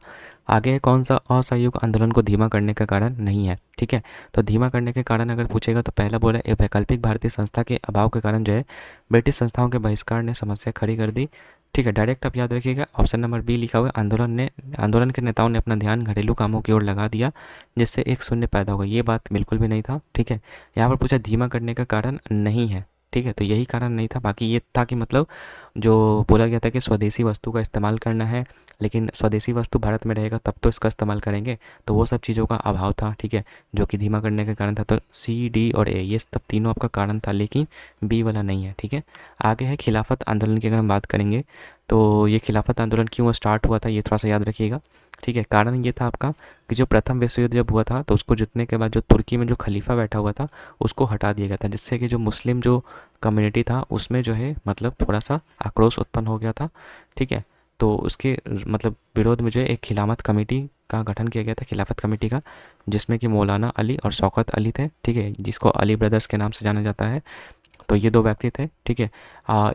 आगे है कौन सा असहयोग आंदोलन को धीमा करने का कारण नहीं है। ठीक है, तो धीमा करने के कारण अगर पूछेगा तो पहला बोला एक वैकल्पिक भारतीय संस्था के अभाव के कारण जो है ब्रिटिश संस्थाओं के बहिष्कार ने समस्या खड़ी कर दी। ठीक है, डायरेक्ट आप याद रखिएगा, ऑप्शन नंबर बी लिखा हुआ है, आंदोलन के नेताओं ने अपना ध्यान घरेलू कामों की ओर लगा दिया, जिससे एक शून्य पैदा होगा। ये बात बिल्कुल भी नहीं था। ठीक है, यहाँ पर पूछा धीमा करने का कारण नहीं है। ठीक है, तो यही कारण नहीं था, बाकी ये था कि मतलब जो बोला गया था कि स्वदेशी वस्तु का इस्तेमाल करना है, लेकिन स्वदेशी वस्तु भारत में रहेगा तब तो इसका इस्तेमाल करेंगे, तो वो सब चीज़ों का अभाव था। ठीक है, जो कि धीमा करने का कारण था। तो सी, डी और ए ये सब तीनों आपका कारण था, लेकिन बी वाला नहीं है। ठीक है, आगे है खिलाफत आंदोलन की अगर हम बात करेंगे तो ये खिलाफत आंदोलन क्यों स्टार्ट हुआ था, ये थोड़ा सा याद रखिएगा। ठीक है, कारण ये था आपका कि जो प्रथम विश्व युद्ध जब हुआ था तो उसको जीतने के बाद जो तुर्की में जो खलीफा बैठा हुआ था उसको हटा दिया गया था, जिससे कि जो मुस्लिम जो कम्युनिटी था उसमें जो है मतलब थोड़ा सा आक्रोश उत्पन्न हो गया था। ठीक है, तो उसके मतलब विरोध में जो है एक खिलाफत कमेटी का गठन किया गया था, खिलाफत कमेटी का, जिसमें कि मौलाना अली और शौकत अली थे। ठीक है, जिसको अली ब्रदर्स के नाम से जाना जाता है। तो ये दो व्यक्ति थे। ठीक है,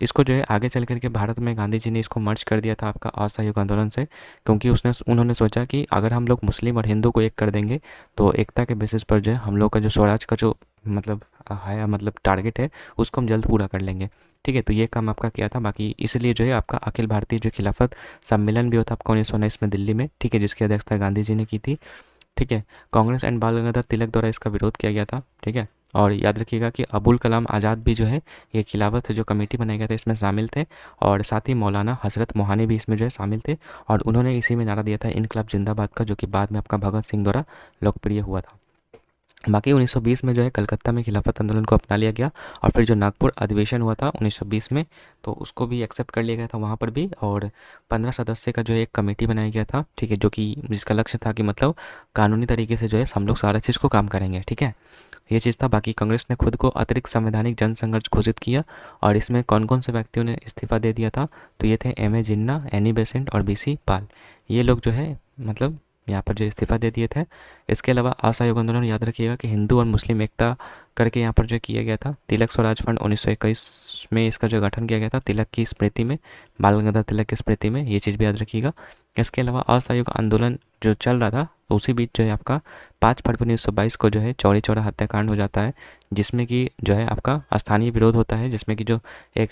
इसको जो है आगे चल कर के भारत में गांधी जी ने इसको मर्ज कर दिया था आपका असहयोग आंदोलन से, क्योंकि उन्होंने सोचा कि अगर हम लोग मुस्लिम और हिंदू को एक कर देंगे तो एकता के बेसिस पर जो है हम लोग का जो स्वराज का जो मतलब है मतलब टारगेट है उसको हम जल्द पूरा कर लेंगे। ठीक है, तो ये काम आपका किया था। बाकी इसलिए जो है आपका अखिल भारतीय जो खिलाफत सम्मेलन भी होता आपका 1919 में दिल्ली में। ठीक है, जिसकी अध्यक्षता गांधी जी ने की थी। ठीक है, कांग्रेस एंड बाल गंगाधर तिलक द्वारा इसका विरोध किया गया था। ठीक है, और याद रखिएगा कि अबुल कलाम आज़ाद भी जो है ये खिलाफत जो कमेटी बनाया गया था इसमें शामिल थे, और साथ ही मौलाना हजरत मोहानी भी इसमें जो है शामिल थे, और उन्होंने इसी में नारा दिया था इनकलाब जिंदाबाद का, जो कि बाद में आपका भगत सिंह द्वारा लोकप्रिय हुआ था। बाकी 1920 में जो है कलकत्ता में खिलाफत आंदोलन को अपना लिया गया, और फिर जो नागपुर अधिवेशन हुआ था 1920 में तो उसको भी एक्सेप्ट कर लिया गया था वहाँ पर भी, और 15 सदस्य का जो है एक कमेटी बनाया गया था। ठीक है, जो कि जिसका लक्ष्य था कि मतलब कानूनी तरीके से जो है हम लोग सारा चीज़ को काम करेंगे। ठीक है, ये चीज़ था। बाकी कांग्रेस ने खुद को अतिरिक्त संवैधानिक जन संघर्ष घोषित किया, और इसमें कौन कौन से व्यक्तियों ने इस्तीफा दे दिया था, तो ये थे M A Jinnah, Annie Besant और बी सी पाल। ये लोग जो है मतलब यहाँ पर जो इस्तीफा दे दिए थे। इसके अलावा असहयोग आंदोलन याद रखिएगा कि हिंदू और मुस्लिम एकता करके यहाँ पर जो किया गया था। तिलक स्वराज फंड 1921 में इसका जो गठन किया गया था तिलक की स्मृति में, बाल गंगाधर तिलक की स्मृति में, ये चीज़ भी याद रखिएगा। इसके अलावा असहयोग आंदोलन जो चल रहा था तो उसी बीच जो है आपका 5 फरवरी 1922 को जो है चौरी चौरा हत्याकांड हो जाता है, जिसमें कि जो है आपका स्थानीय विरोध होता है, जिसमें कि जो एक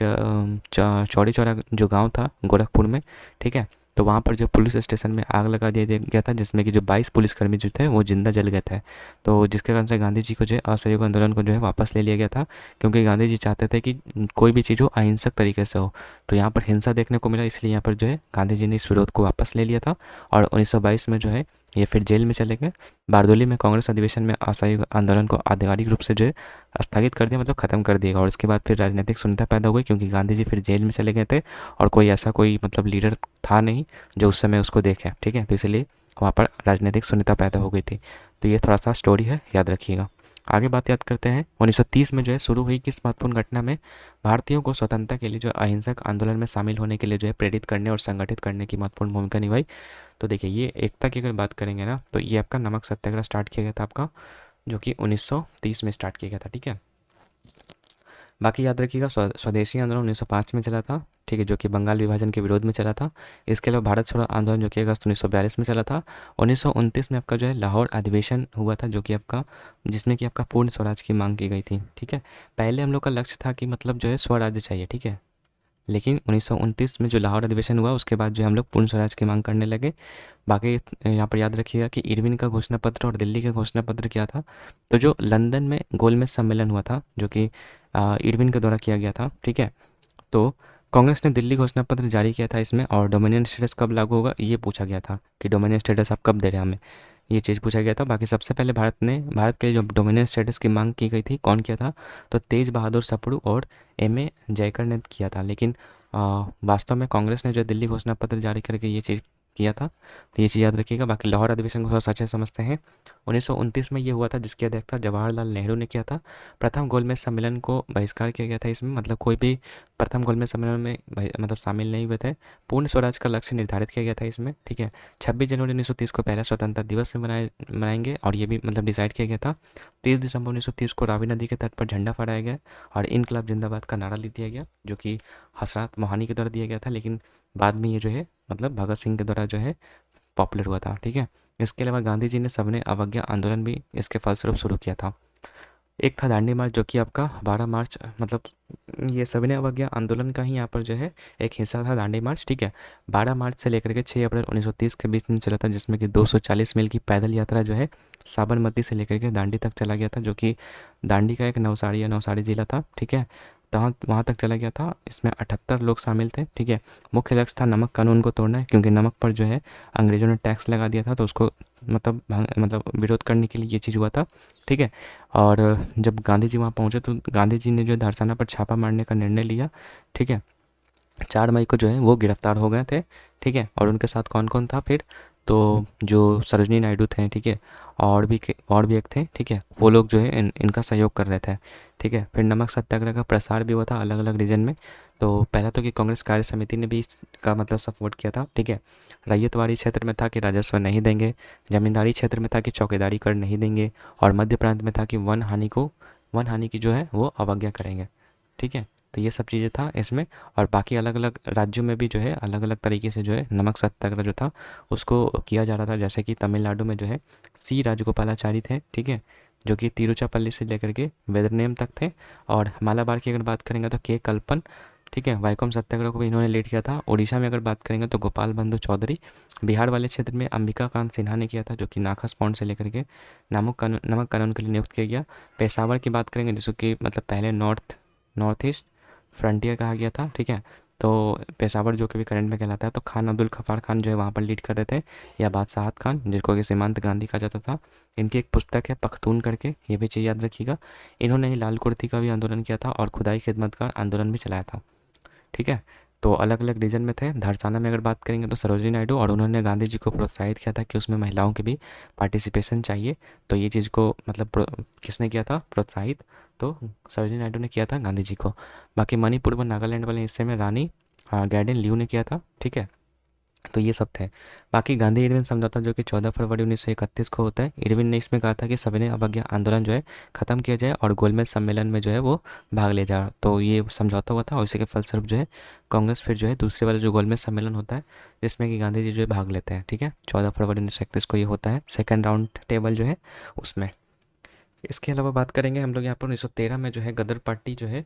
चौरी चौरा जो गांव था गोरखपुर में। ठीक है, तो वहाँ पर जो पुलिस स्टेशन में आग लगा दिया गया था, जिसमें कि जो 22 पुलिसकर्मी जो थे वो जिंदा जल गए थे। तो जिसके कारण से गांधी जी को जो है असहयोग आंदोलन को जो है वापस ले लिया गया था, क्योंकि गांधी जी चाहते थे कि कोई भी चीज़ हो अहिंसक तरीके से हो। तो यहाँ पर हिंसा देखने को मिला, इसलिए यहाँ पर जो है गांधी जी ने इस विरोध को वापस ले लिया था, और 1922 में जो है ये फिर जेल में चले गए। बारदोली में कांग्रेस अधिवेशन में असहयोग आंदोलन को आधिकारिक रूप से जो है स्थगित कर दिया, मतलब ख़त्म कर दिया, और इसके बाद फिर राजनीतिक शून्यता पैदा हो गई, क्योंकि गांधी जी फिर जेल में चले गए थे और कोई ऐसा कोई मतलब लीडर था नहीं जो उस समय उसको देखे। ठीक है, तो इसलिए वहाँ पर राजनीतिक शून्यता पैदा हो गई थी। तो ये थोड़ा सा स्टोरी है, याद रखिएगा। आगे बात याद करते हैं 1930 में जो है शुरू हुई किस महत्वपूर्ण घटना में भारतीयों को स्वतंत्रता के लिए जो अहिंसक आंदोलन में शामिल होने के लिए जो है प्रेरित करने और संगठित करने की महत्वपूर्ण भूमिका निभाई। तो देखिए ये एकता की अगर बात करेंगे ना तो ये आपका नमक सत्याग्रह स्टार्ट किया गया था आपका, जो कि 1930 में स्टार्ट किया गया था। ठीक है, बाकी याद रखिएगा स्वदेशी आंदोलन 1905 में चला था। ठीक है, जो कि बंगाल विभाजन के विरोध में चला था। इसके अलावा भारत छोड़ो आंदोलन जो कि अगस्त 1942 में चला था। 1929 में आपका जो है लाहौर अधिवेशन हुआ था, जो कि आपका जिसमें कि आपका पूर्ण स्वराज की मांग की गई थी। ठीक है, पहले हम लोग का लक्ष्य था कि मतलब जो है स्वराज्य चाहिए। ठीक है, लेकिन 1929 में जो लाहौर अधिवेशन हुआ उसके बाद जो हम लोग पूर्ण स्वराज की मांग करने लगे। बाकी यहाँ पर याद रखिएगा कि इरविन का घोषणा पत्र और दिल्ली का घोषणा पत्र क्या था, तो जो लंदन में गोलमेज सम्मेलन हुआ था जो कि इरविन के द्वारा किया गया था। ठीक है, तो कांग्रेस ने दिल्ली घोषणा पत्र जारी किया था इसमें, और डोमिनियन स्टेटस कब लागू होगा ये पूछा गया था कि डोमिनियन स्टेटस आप कब दे रहे हैं हमें, ये चीज़ पूछा गया था। बाकी सबसे पहले भारत के लिए जो डोमिनियन स्टेटस की मांग की गई थी कौन किया था, तो तेज बहादुर सप्रू और एम ए जयकर ने किया था। लेकिन वास्तव में कांग्रेस ने जो दिल्ली घोषणा पत्र जारी करके ये चीज़ किया था, तो ये चीज़ याद रखिएगा। बाकी लाहौर अधिवेशन को थोड़ा अच्छे से समझते हैं। 1929 में ये हुआ था, जिसकी अध्यक्षता जवाहरलाल नेहरू ने किया था। प्रथम गोलमेज सम्मेलन को बहिष्कार किया गया था इसमें, मतलब कोई भी प्रथम गोलमेज सम्मेलन में मतलब शामिल नहीं हुए थे। पूर्ण स्वराज का लक्ष्य निर्धारित किया गया था इसमें, ठीक है। 26 जनवरी 1930 को पहला स्वतंत्रता दिवस में मनाएंगे, और ये भी मतलब डिसाइड किया गया था। 30 दिसंबर 1930 को रावी नदी के तट पर झंडा फहराया गया और इनकलाब जिंदाबाद का नारा लिख दिया गया, जो कि हसरत मोहानी के द्वारा दिया गया था, लेकिन बाद में ये जो है मतलब भगत सिंह के द्वारा जो है पॉपुलर हुआ था, ठीक है। इसके अलावा गांधी जी ने सबने अवज्ञा आंदोलन भी इसके फलस्वरूप शुरू किया था। एक था दांडी मार्च, जो कि आपका 12 मार्च, मतलब ये सविनय अवज्ञा आंदोलन का ही यहाँ पर जो है एक हिस्सा था दांडी मार्च, ठीक है। 12 मार्च से लेकर के 6 अप्रैल 1930 के बीच में चला था, जिसमें कि 240 मील की पैदल यात्रा जो है साबरमती से लेकर के दांडी तक चला गया था, जो कि दांडी का एक नवसारी या नवसारी जिला था, ठीक है। तो वहाँ तक चला गया था। इसमें 78 लोग शामिल थे, ठीक है। मुख्य लक्ष्य था नमक कानून को तोड़ना है, क्योंकि नमक पर जो है अंग्रेज़ों ने टैक्स लगा दिया था, तो उसको मतलब विरोध करने के लिए ये चीज़ हुआ था, ठीक है। और जब गांधी जी वहाँ पहुँचे तो गांधी जी ने जो धारसाना पर छापा मारने का निर्णय लिया, ठीक है। 4 मई को जो है वो गिरफ्तार हो गए थे, ठीक है। और उनके साथ कौन कौन था फिर, तो जो सरोजनी नायडू थे, ठीक है, और भी एक थे, ठीक है। वो लोग जो है इनका सहयोग कर रहे थे, ठीक है। फिर नमक सत्याग्रह का प्रसार भी हुआ था अलग अलग रीजन में। तो पहला तो कि कांग्रेस कार्य समिति ने भी इसका मतलब सपोर्ट किया था, ठीक है। रैयतवाड़ी क्षेत्र में था कि राजस्व नहीं देंगे, जमींदारी क्षेत्र में था कि चौकीदारी कर नहीं देंगे, और मध्य प्रांत में था कि वन हानि की जो है वो अवज्ञा करेंगे, ठीक है। तो ये सब चीज़ें था इसमें। और बाकी अलग अलग राज्यों में भी जो है अलग अलग तरीके से जो है नमक सत्याग्रह जो था उसको किया जा रहा था। जैसे कि तमिलनाडु में जो है सी राजगोपालाचारी थे, ठीक है, जो कि तिरुचिरापल्ली से लेकर के वेदरनेम तक थे। और मालाबार की अगर बात करेंगे तो के कल्पन, ठीक है, वाइकोम सत्याग्रह को भी इन्होंने लीड किया था। उड़ीसा में अगर बात करेंगे तो गोपाल बंधु चौधरी। बिहार वाले क्षेत्र में अंबिका कांत सिन्हा ने किया था, जो कि नाखस पॉन्ड से लेकर के नमक कानून के लिए नियुक्त किया गया। पेशावर की बात करेंगे, जिसको कि मतलब पहले नॉर्थ ईस्ट फ्रंटियर कहा गया था, ठीक है। तो पेशावर जो कि भी करंट में कहलाता है, तो खान अब्दुल गफ्फार खान जो है वहाँ पर लीड कर रहे थे, या बादशाहत खान, जिसको कि सीमांत गांधी कहा जाता था। इनकी एक पुस्तक है पख्तून करके, ये भी चीज़ याद रखिएगा। इन्होंने ही लाल कुर्ती का भी आंदोलन किया था और खुदाई खिदमतगार आंदोलन भी चलाया था, ठीक है। तो अलग अलग रीजन में थे। धरसाना में अगर बात करेंगे तो सरोजनी नायडू, और उन्होंने गांधी जी को प्रोत्साहित किया था कि उसमें महिलाओं की भी पार्टिसिपेशन चाहिए। तो ये चीज़ को मतलब किसने किया था प्रोत्साहित, तो सरोजनी नायडू ने किया था गांधी जी को। बाकी मणिपुर व नागालैंड वाले हिस्से में रानी गैडिन लियू ने किया था, ठीक है। तो ये सब थे। बाकी गांधी इरविन समझौता जो कि 14 फरवरी 1931 को होता है, इरविन ने इसमें कहा था कि सविनय अवज्ञा आंदोलन जो है ख़त्म किया जाए और गोलमेज सम्मेलन में जो है वो भाग ले जाए। तो ये समझौता हुआ था, और इसी के फलस्वरूप जो है कांग्रेस फिर जो है दूसरे वाला जो गोलमेज सम्मेलन होता है जिसमें कि गांधी जी जो है भाग लेते हैं, ठीक है। 14 फरवरी 1931 को ये होता है, सेकेंड राउंड टेबल जो है उसमें। इसके अलावा बात करेंगे हम लोग यहाँ पर 1913 में जो है गदर पार्टी जो है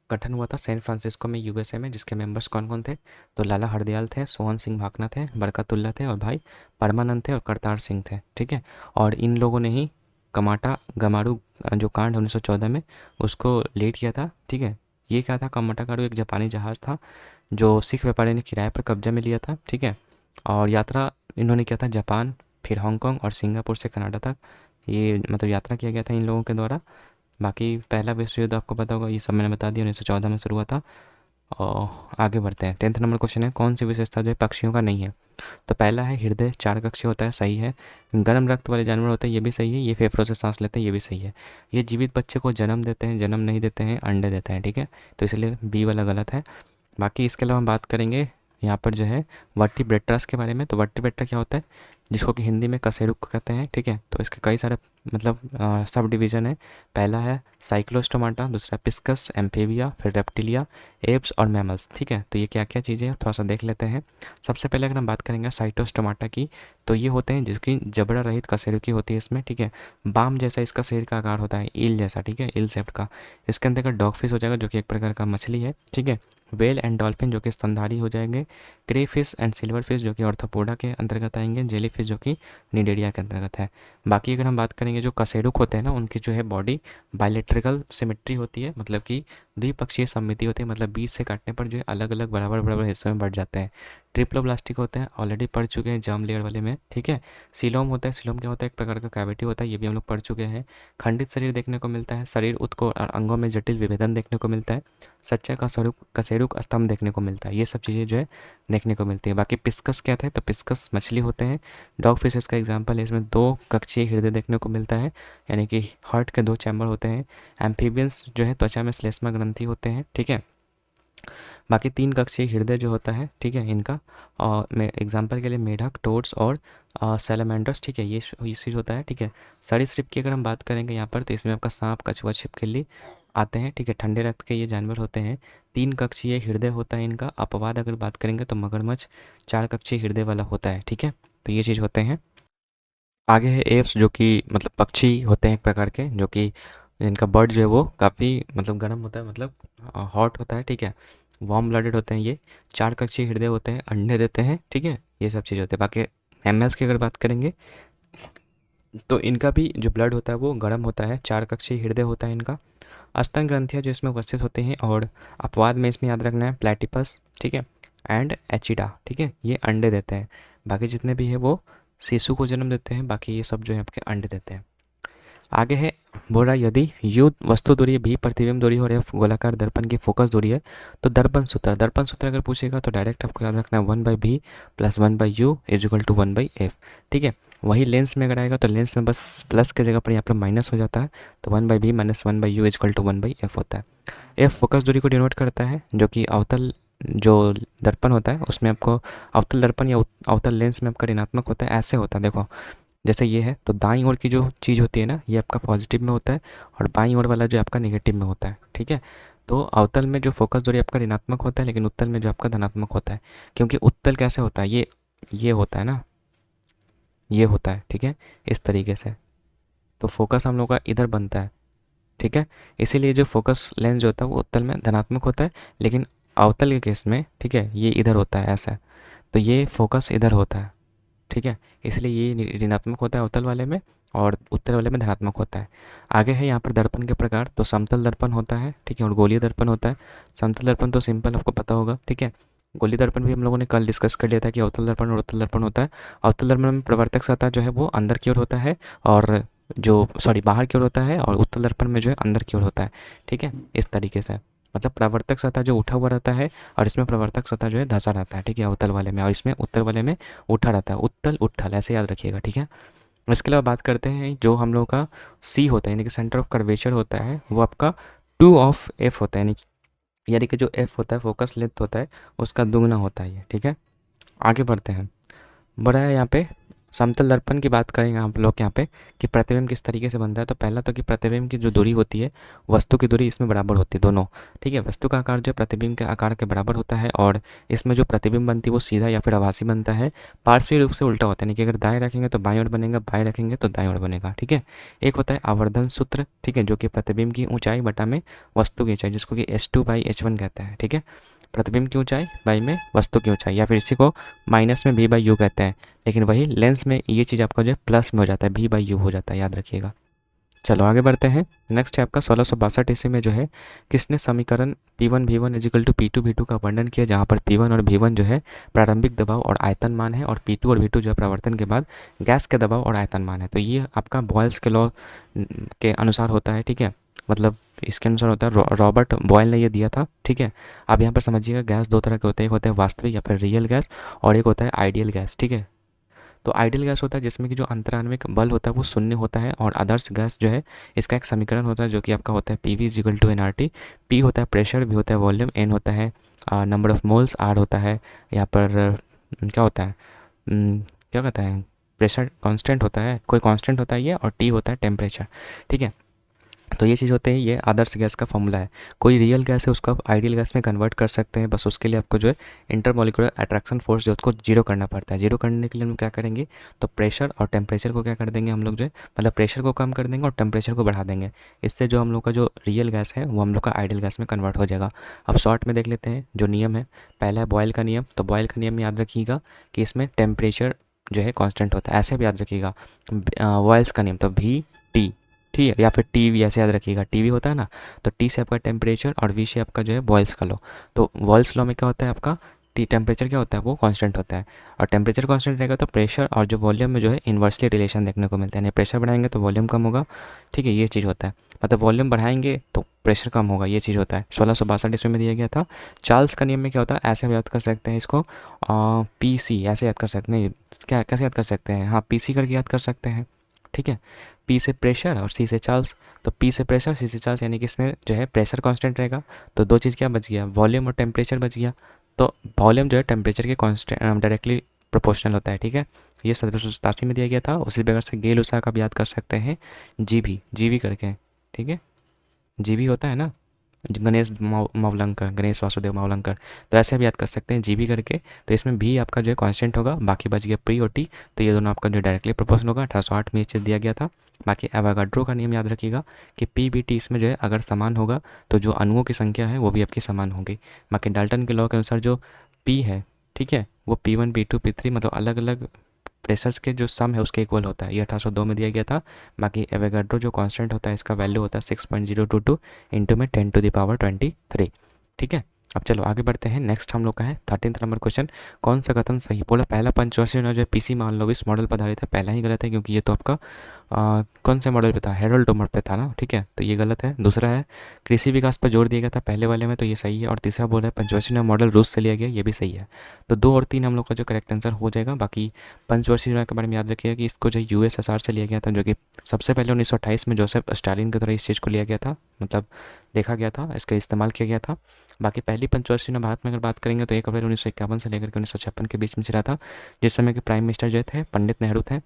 गठन हुआ था सैन फ्रांसिस्को में यूएसए में, जिसके मेंबर्स कौन कौन थे, तो लाला हरदयाल थे, सोहन सिंह भाकना थे, बरकतुल्ला थे, और भाई परमानंद थे, और करतार सिंह थे, ठीक है। और इन लोगों ने ही कमाटा गमारू जो कांड 1914 में उसको लीड किया था, ठीक है। ये क्या था, कमाटा गारू एक जापानी जहाज़ था जो सिख व्यापारी ने किराए पर कब्जा में लिया था, ठीक है। और यात्रा इन्होंने किया था जापान, फिर हांगकांग और सिंगापुर से कनाडा तक, ये मतलब यात्रा किया गया था इन लोगों के द्वारा। बाकी पहला विश्व युद्ध आपको पता होगा, ये सब मैंने बता दिया, 1914 में शुरू हुआ था। और आगे बढ़ते हैं। 10th नंबर क्वेश्चन है, कौन सी विशेषता जो है पक्षियों का नहीं है, तो पहला है हृदय 4 कक्षीय होता है, सही है। गर्म रक्त वाले जानवर होते हैं, ये भी सही है। ये फेफड़ों से सांस लेते हैं, ये भी सही है। ये जीवित बच्चे को जन्म देते हैं, जन्म नहीं देते हैं, अंडे देते हैं, ठीक है। तो इसलिए बी वाला गलत है। बाकी इसके अलावा हम बात करेंगे यहाँ पर जो है वर्टिब्रेटर्स के बारे में। तो वर्टिब्रेटर क्या होता है, जिसको कि हिंदी में कशेरुक कहते हैं, ठीक है। तो इसके कई सारे मतलब सब डिवीज़न है। पहला है साइक्लोस्टोमाटा, दूसरा पिस्कस, एम्फीबिया, फिर रेप्टिलिया, एप्स और मैमल्स, ठीक है। तो ये क्या क्या चीज़ें हैं थोड़ा सा देख लेते हैं। सबसे पहले अगर हम बात करेंगे साइटोस्टोमाटा की, तो ये होते हैं जिसकी जबड़ा रहित कशेरुकी होती है इसमें, ठीक है। बाम जैसा इसका शरीर का आकार होता है, ईल जैसा, ठीक है, ईल शेप्ड का। इसके अंदर का डॉग फिश हो जाएगा, जो कि एक प्रकार का मछली है, ठीक है। वेल एंड डॉल्फिन जो कि स्तनधारी हो जाएंगे, क्रे फिश एंड सिल्वर फिश जो कि ऑर्थोपोडा के अंतर्गत आएंगे, जेली फिश जो कि निडेरिया के अंतर्गत है। बाकी अगर हम बात करेंगे जो कशेरुक होते हैं ना, उनकी जो है बॉडी बायलेट्रिकल सिमेट्री होती है, मतलब कि द्विपक्षीय सममिति होती है, मतलब बीच से काटने पर जो है अलग अलग बराबर बराबर हिस्सों में बढ़ जाते हैं। ट्रिप्लोब्लास्टिक होते हैं, ऑलरेडी पढ़ चुके हैं जर्म लेयर वाले में, ठीक है। सीलोम होता है, सीलोम क्या होता है, एक प्रकार का कैविटी होता है, ये भी हम लोग पढ़ चुके हैं। खंडित शरीर देखने को मिलता है, शरीर उत्कोण और अंगों में जटिल विभेदन देखने को मिलता है। सच्चा का स्वरूप कशेरुक स्तंभ देखने को मिलता है, ये सब चीज़ें जो है देखने को मिलती है। बाकी पिस्कस क्या था, तो पिस्कस मछली होते हैं। डॉग फिशेस का एग्जाम्पल है, इसमें दो कक्षीय हृदय देखने को मिलता है, यानी कि हार्ट के दो चैम्बर होते हैं। एम्फीबियंस जो है त्वचा में श्लेष्मा ग्रंथि होते हैं, ठीक है। बाकी तीन कक्षीय हृदय जो होता है, ठीक है, इनका और एग्जाम्पल के लिए मेढक, टोड्स और सैलमेंडर्स, ठीक है, ये चीज़ होता है, ठीक है। सरीसृप की अगर हम बात करेंगे यहाँ पर, तो इसमें आपका सांप, कछुआ, छिपकली आते हैं, ठीक है। ठंडे रक्त के ये जानवर होते हैं। तीन कक्षीय हृदय होता है इनका। अपवाद अगर बात करेंगे तो मगरमच्छ चार कक्षीय हृदय वाला होता है, ठीक है। तो ये चीज़ होते हैं। आगे है एप्स, जो कि मतलब पक्षी होते हैं एक प्रकार के, जो कि इनका बर्ड जो है वो काफ़ी मतलब गर्म होता है, मतलब हॉट होता है, ठीक है। वार्म ब्लडेड होते हैं ये। चार कक्षीय हृदय होते हैं, अंडे देते हैं, ठीक है। ये सब चीज़ होते हैं। बाकी एमएल्स की अगर बात करेंगे तो इनका भी जो ब्लड होता है वो गर्म होता है। चार कक्षीय हृदय होता है इनका। स्तन ग्रंथियाँ जो इसमें उपस्थित होते हैं, और अपवाद में इसमें याद रखना है प्लेटिपस, ठीक है, एंड एचिडा, ठीक है, ये अंडे देते हैं। बाकी जितने भी है वो शिशु को जन्म देते हैं, बाकी ये सब जो है आपके अंडे देते हैं। आगे है, बोल रहा है यदि यू वस्तु दूरी भी प्रतिबिंब दूरी और एफ गोलाकार दर्पण की फोकस दूरी है तो दर्पण सूत्र अगर पूछेगा तो डायरेक्ट आपको याद रखना है 1/v + 1/u = 1/f, ठीक है। वही लेंस में अगर आएगा तो लेंस में बस प्लस की जगह पर यहाँ पर माइनस हो जाता है, तो 1/v - 1/u = 1/f होता है। एफ फोकस दूरी को डिनोट करता है, जो कि अवतल जो दर्पण होता है उसमें आपको अवतल दर्पण या अवतल लेंस में आपका ऋणात्मक होता है, ऐसे होता है। देखो जैसे ये है, तो दाईं ओर की जो चीज़ होती है ना, ये आपका पॉजिटिव में होता है, और बाईं ओर वाला जो आपका नेगेटिव में होता है, ठीक है। तो अवतल में जो फोकस दूरी आपका ऋणात्मक होता है, लेकिन उत्तल में जो आपका धनात्मक होता है। क्योंकि उत्तल कैसे होता है, ये होता है ना, ये होता है, ठीक है, इस तरीके से। तो फोकस हम लोग का इधर बनता है, ठीक है। इसीलिए जो फोकस लेंस जो होता है वो उत्तल में धनात्मक होता है, लेकिन अवतल के केस में, ठीक है, ये इधर होता है ऐसा। तो ये फोकस इधर होता है, ठीक है। इसलिए ये ऋणात्मक होता है अवतल वाले में, और उत्तर वाले में धनात्मक होता है। आगे है यहाँ पर दर्पण के प्रकार, तो समतल दर्पण होता है, ठीक है, और गोलीय दर्पण होता है। समतल दर्पण तो सिंपल आपको पता होगा, ठीक है। गोलीय दर्पण भी हम लोगों ने कल डिस्कस कर लिया था कि अवतल दर्पण और उत्तल दर्पण होता है। अवतल दर्पण में प्रवर्तक सतह जो है वो अंदर की ओर होता है, और जो बाहर की ओर होता है, और उत्तल दर्पण में जो है अंदर की ओर होता है, ठीक है, इस तरीके से। मतलब प्रवर्तक सतह जो उठा हुआ रहता है, और इसमें प्रवर्तक सतह जो है धंसा रहता है, ठीक है, अवतल वाले में, और इसमें उत्तर वाले में उठा रहता है, उत्तल उत्थल, ऐसे याद रखिएगा, ठीक है। इसके अलावा बात करते हैं जो हम लोग का सी होता है, यानी कि सेंटर ऑफ कर्वेचर होता है, वो आपका 2 of f होता है, यानी कि जो f होता है फोकस लेंथ होता है उसका दुगना होता है ये, ठीक है। आगे बढ़ते हैं। बड़ा है यहाँ पे समतल दर्पण की बात करेंगे हम लोग यहाँ पे कि प्रतिबिंब किस तरीके से बनता है। तो पहला तो कि प्रतिबिंब की जो दूरी होती है, वस्तु की दूरी इसमें बराबर होती है दोनों, ठीक है। वस्तु का आकार जो है प्रतिबिंब के आकार के बराबर होता है, और इसमें जो प्रतिबिंब बनती है वो सीधा या फिर आभासी बनता है। पार्श्वीय रूप से उल्टा होता है, यानी कि अगर दाएं रखेंगे तो बाएं ओर बनेगा, बाएं रखेंगे तो दाएं ओर बनेगा, ठीक है। एक होता है आवर्धन सूत्र, ठीक है, जो कि प्रतिबिंब की ऊंचाई बटा में वस्तु की ऊंचाई, जिसको कि h2/h1 कहते हैं, ठीक है। प्रतिबिंब की ऊंचाई बाई में वस्तु की ऊंचाई, या फिर इसी को माइनस में v/u कहते हैं। लेकिन वही लेंस में ये चीज़ आपका जो है प्लस में हो जाता है, v/u हो जाता है, याद रखिएगा। चलो आगे बढ़ते हैं। नेक्स्ट है आपका 1662 ईस्वी में जो है किसने समीकरण P1V1 = P2V2 का वर्णन किया, जहाँ पर P1 और V1 जो है प्रारंभिक दबाव और आयतन मान है, और P2 और V2 जो है प्रवर्तन के बाद गैस के दबाव और आयतन मान है। तो ये आपका बॉयल्स के लॉ के अनुसार होता है, ठीक है, मतलब इसके अनुसार होता है। रॉबर्ट बॉयल ने ये दिया था, ठीक है। अब यहाँ पर समझिएगा गैस दो तरह के होते हैं, एक होता है वास्तविक या फिर रियल गैस, और एक होता है आइडियल गैस, ठीक है। तो आइडियल गैस होता है जिसमें कि जो अंतराण्विक बल होता है वो शून्य होता है, और आदर्श गैस जो है इसका एक समीकरण होता है जो कि आपका होता है PV = nRT। P होता है प्रेशर, V होता है वॉल्यूम, N होता है नंबर ऑफ मोल्स, R होता है यहाँ पर क्या होता है, क्या कहता है, प्रेशर कांस्टेंट होता है, कोई कांस्टेंट होता है ये, और T होता है टेम्परेचर, ठीक है। तो ये चीज़ होते हैं, ये आदर्श गैस का फॉर्मूला है। कोई रियल गैस है उसको आप आइडियल गैस में कन्वर्ट कर सकते हैं, बस उसके लिए आपको जो है इंटरमोलिकुलर अट्रैक्शन फोर्स जो उसको जीरो करना पड़ता है। जीरो करने के लिए हम क्या करेंगे, तो प्रेशर और टेम्परेचर को क्या कर देंगे हम लोग जो है, मतलब प्रेशर को कम कर देंगे और टेम्परेचर को बढ़ा देंगे। इससे जो हम लोग का जो रियल गैस है वो हम लोग का आइडियल गैस में कन्वर्ट हो जाएगा। अब शॉर्ट में देख लेते हैं जो नियम है। पहला है बॉयल का नियम, तो बॉयल का नियम याद रखिएगा कि इसमें टेम्परेचर जो है कॉन्स्टेंट होता है, ऐसे भी याद रखिएगा। बॉयल्स का नियम तो VT, ठीक है, या फिर टी वी ऐसे याद रखिएगा, टी वी होता है ना, तो टी से आपका टेम्परेचर और वी से आपका जो है बॉयल्स का लॉ। तो बॉयल्स लॉ में क्या होता है आपका, टी टेम्परेचर क्या होता है वो कांस्टेंट होता है, और टेम्परेचर कांस्टेंट रहेगा तो प्रेशर और जो वॉल्यूम में जो है इन्वर्सली रिलेशन देखने को मिलता है, यानी प्रेशर बढ़ाएंगे तो वॉल्यूम कम होगा। ठीक है, ये चीज़ होता है, मतलब वॉल्यूम बढ़ाएंगे तो प्रेशर कम होगा, ये चीज़ होता है। 1662 ईस्वी में दिया गया था। चार्ल्स का नियम में क्या होता है, ऐसे हम याद कर सकते हैं इसको, पी सी ऐसे याद कर सकते हैं, क्या कैसे याद कर सकते हैं, हाँ पी सी करके याद कर सकते हैं। ठीक है, पी से प्रेशर और सी से चार्ल्स, तो पी से प्रेशर सी से चार्ल्स, यानी कि इसमें जो है प्रेशर कांस्टेंट रहेगा, तो दो चीज़ क्या बच गया, वॉल्यूम और टेम्परेचर बच गया। तो वॉल्यूम जो है टेम्परेचर के कांस्टेंट डायरेक्टली प्रोपोर्शनल होता है। ठीक है, ये 1787 में दिया गया था। उसी प्रकार से गेल उसा का भी याद कर सकते हैं, जी भी करके। ठीक है, जी भी होता है ना, मावलंकर, गणेश वासुदेव मावलंकर, तो ऐसे भी याद कर सकते हैं जीबी करके। तो इसमें भी आपका जो है कांस्टेंट होगा, बाकी बच गया प्री और टी, तो ये दोनों आपका जो डायरेक्टली प्रोपोर्शनल होगा। 1808 में ये चीज़ दिया गया था। बाकी एवोगाड्रो का नियम याद रखिएगा कि पी बी टी इसमें जो है अगर समान होगा तो जो अणुओं की संख्या है वो भी आपकी समान होगी। बाकी डाल्टन के लॉ के अनुसार जो पी है, ठीक है, वो P1 P2 P3 मतलब अलग अलग प्रेशर्स के जो सम है उसके इक्वल होता है, ये 1802 में दिया गया था। बाकी एवोगाड्रो जो कांस्टेंट होता है इसका वैल्यू होता है 6.022 इंटू में 10⁻23। ठीक है, अब चलो आगे बढ़ते हैं। नेक्स्ट हम लोग का है 13th नंबर क्वेश्चन, कौन सा कथन सही बोला, पहला पंचवर्षीय जो है पीसी मान लो इस मॉडल पर आधारित है, पहला ही गलत है क्योंकि ये तो आपका कौन से मॉडल पे था, हेरोल्ड डोमर पे था ना। ठीक है, तो ये गलत है। दूसरा है कृषि विकास पर जोर दिया गया था पहले वाले में, तो ये सही है। और तीसरा बोला है पंचवर्षीय मॉडल रूस से लिया गया, ये भी सही है। तो 2 और 3 हम लोग का जो करेक्ट आंसर हो जाएगा। बाकी पंचवर्षीय योजना के बारे में याद रखिएगा कि इसको जो यूएसएसआर से लिया गया था, जो कि सबसे पहले 1928 में जोसेफ स्टालिन के द्वारा इस चीज़ को लिया गया था, मतलब देखा गया था, इसका इस्तेमाल किया गया था। बाकी पहली पंचवर्षीय योजना भारत में अगर बात करेंगे तो 1 अप्रैल 1951 से लेकर के 1956 के बीच में चला था, जिस समय के प्राइम मिनिस्टर जो थे पंडित नेहरू थे।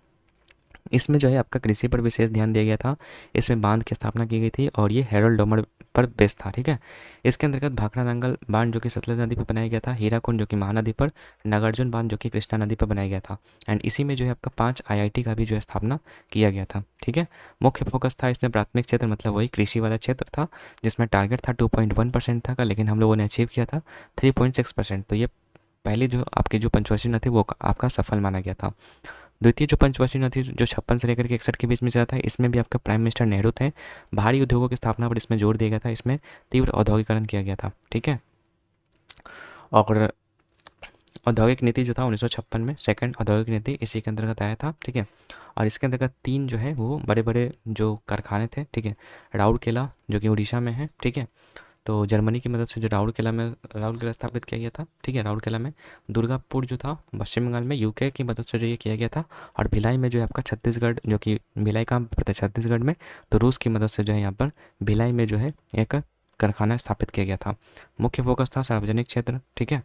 इसमें जो है आपका कृषि पर विशेष ध्यान दिया गया था, इसमें बांध की स्थापना की गई थी और ये हेरोल्ड डोमर पर बेस्ड था। ठीक है, इसके अंतर्गत भाखड़ा नांगल बांध जो कि सतलज नदी पर बनाया गया था, हीराकुंड जो कि महानदी पर, नागार्जुन बांध जो कि कृष्णा नदी पर बनाया गया था। एंड इसी में जो है आपका 5 आईआईटी का भी जो है स्थापना किया गया था। ठीक है, मुख्य फोकस था इसमें प्राथमिक क्षेत्र मतलब वही कृषि वाला क्षेत्र था, जिसमें टारगेट था 2.1% था का, लेकिन हम लोगों ने अचीव किया था 3.6%। तो ये पहली जो आपकी जो पंचवर्षीय योजना थी वो आपका सफल माना गया था। द्वितीय जो पंचवर्षीय योजना थी जो 56 से लेकर के 61 के बीच में चला था, इसमें भी आपका प्राइम मिनिस्टर नेहरू थे। भारी उद्योगों की स्थापना पर इसमें जोर दिया गया था, इसमें तीव्र औद्योगिकरण किया गया था। ठीक है, और औद्योगिक नीति जो था 1956 में सेकंड औद्योगिक नीति इसी के अंतर्गत आया था। ठीक है, और इसके अंतर्गत 3 जो है वो बड़े बड़े जो कारखाने थे, ठीक है, राउरकेला जो कि उड़ीसा में है, ठीक है, तो जर्मनी की मदद से जो राउरकेला स्थापित किया गया था। ठीक है, राउरकेला में दुर्गापुर जो था पश्चिम बंगाल में यूके की मदद से जो ये किया गया था, और भिलाई में जो है आपका छत्तीसगढ़ जो कि भिलाई कहाँ पड़ता है छत्तीसगढ़ में, तो रूस की मदद से जो है यहाँ पर भिलाई में जो है एक कारखाना स्थापित किया गया था। मुख्य फोकस था सार्वजनिक क्षेत्र। ठीक है,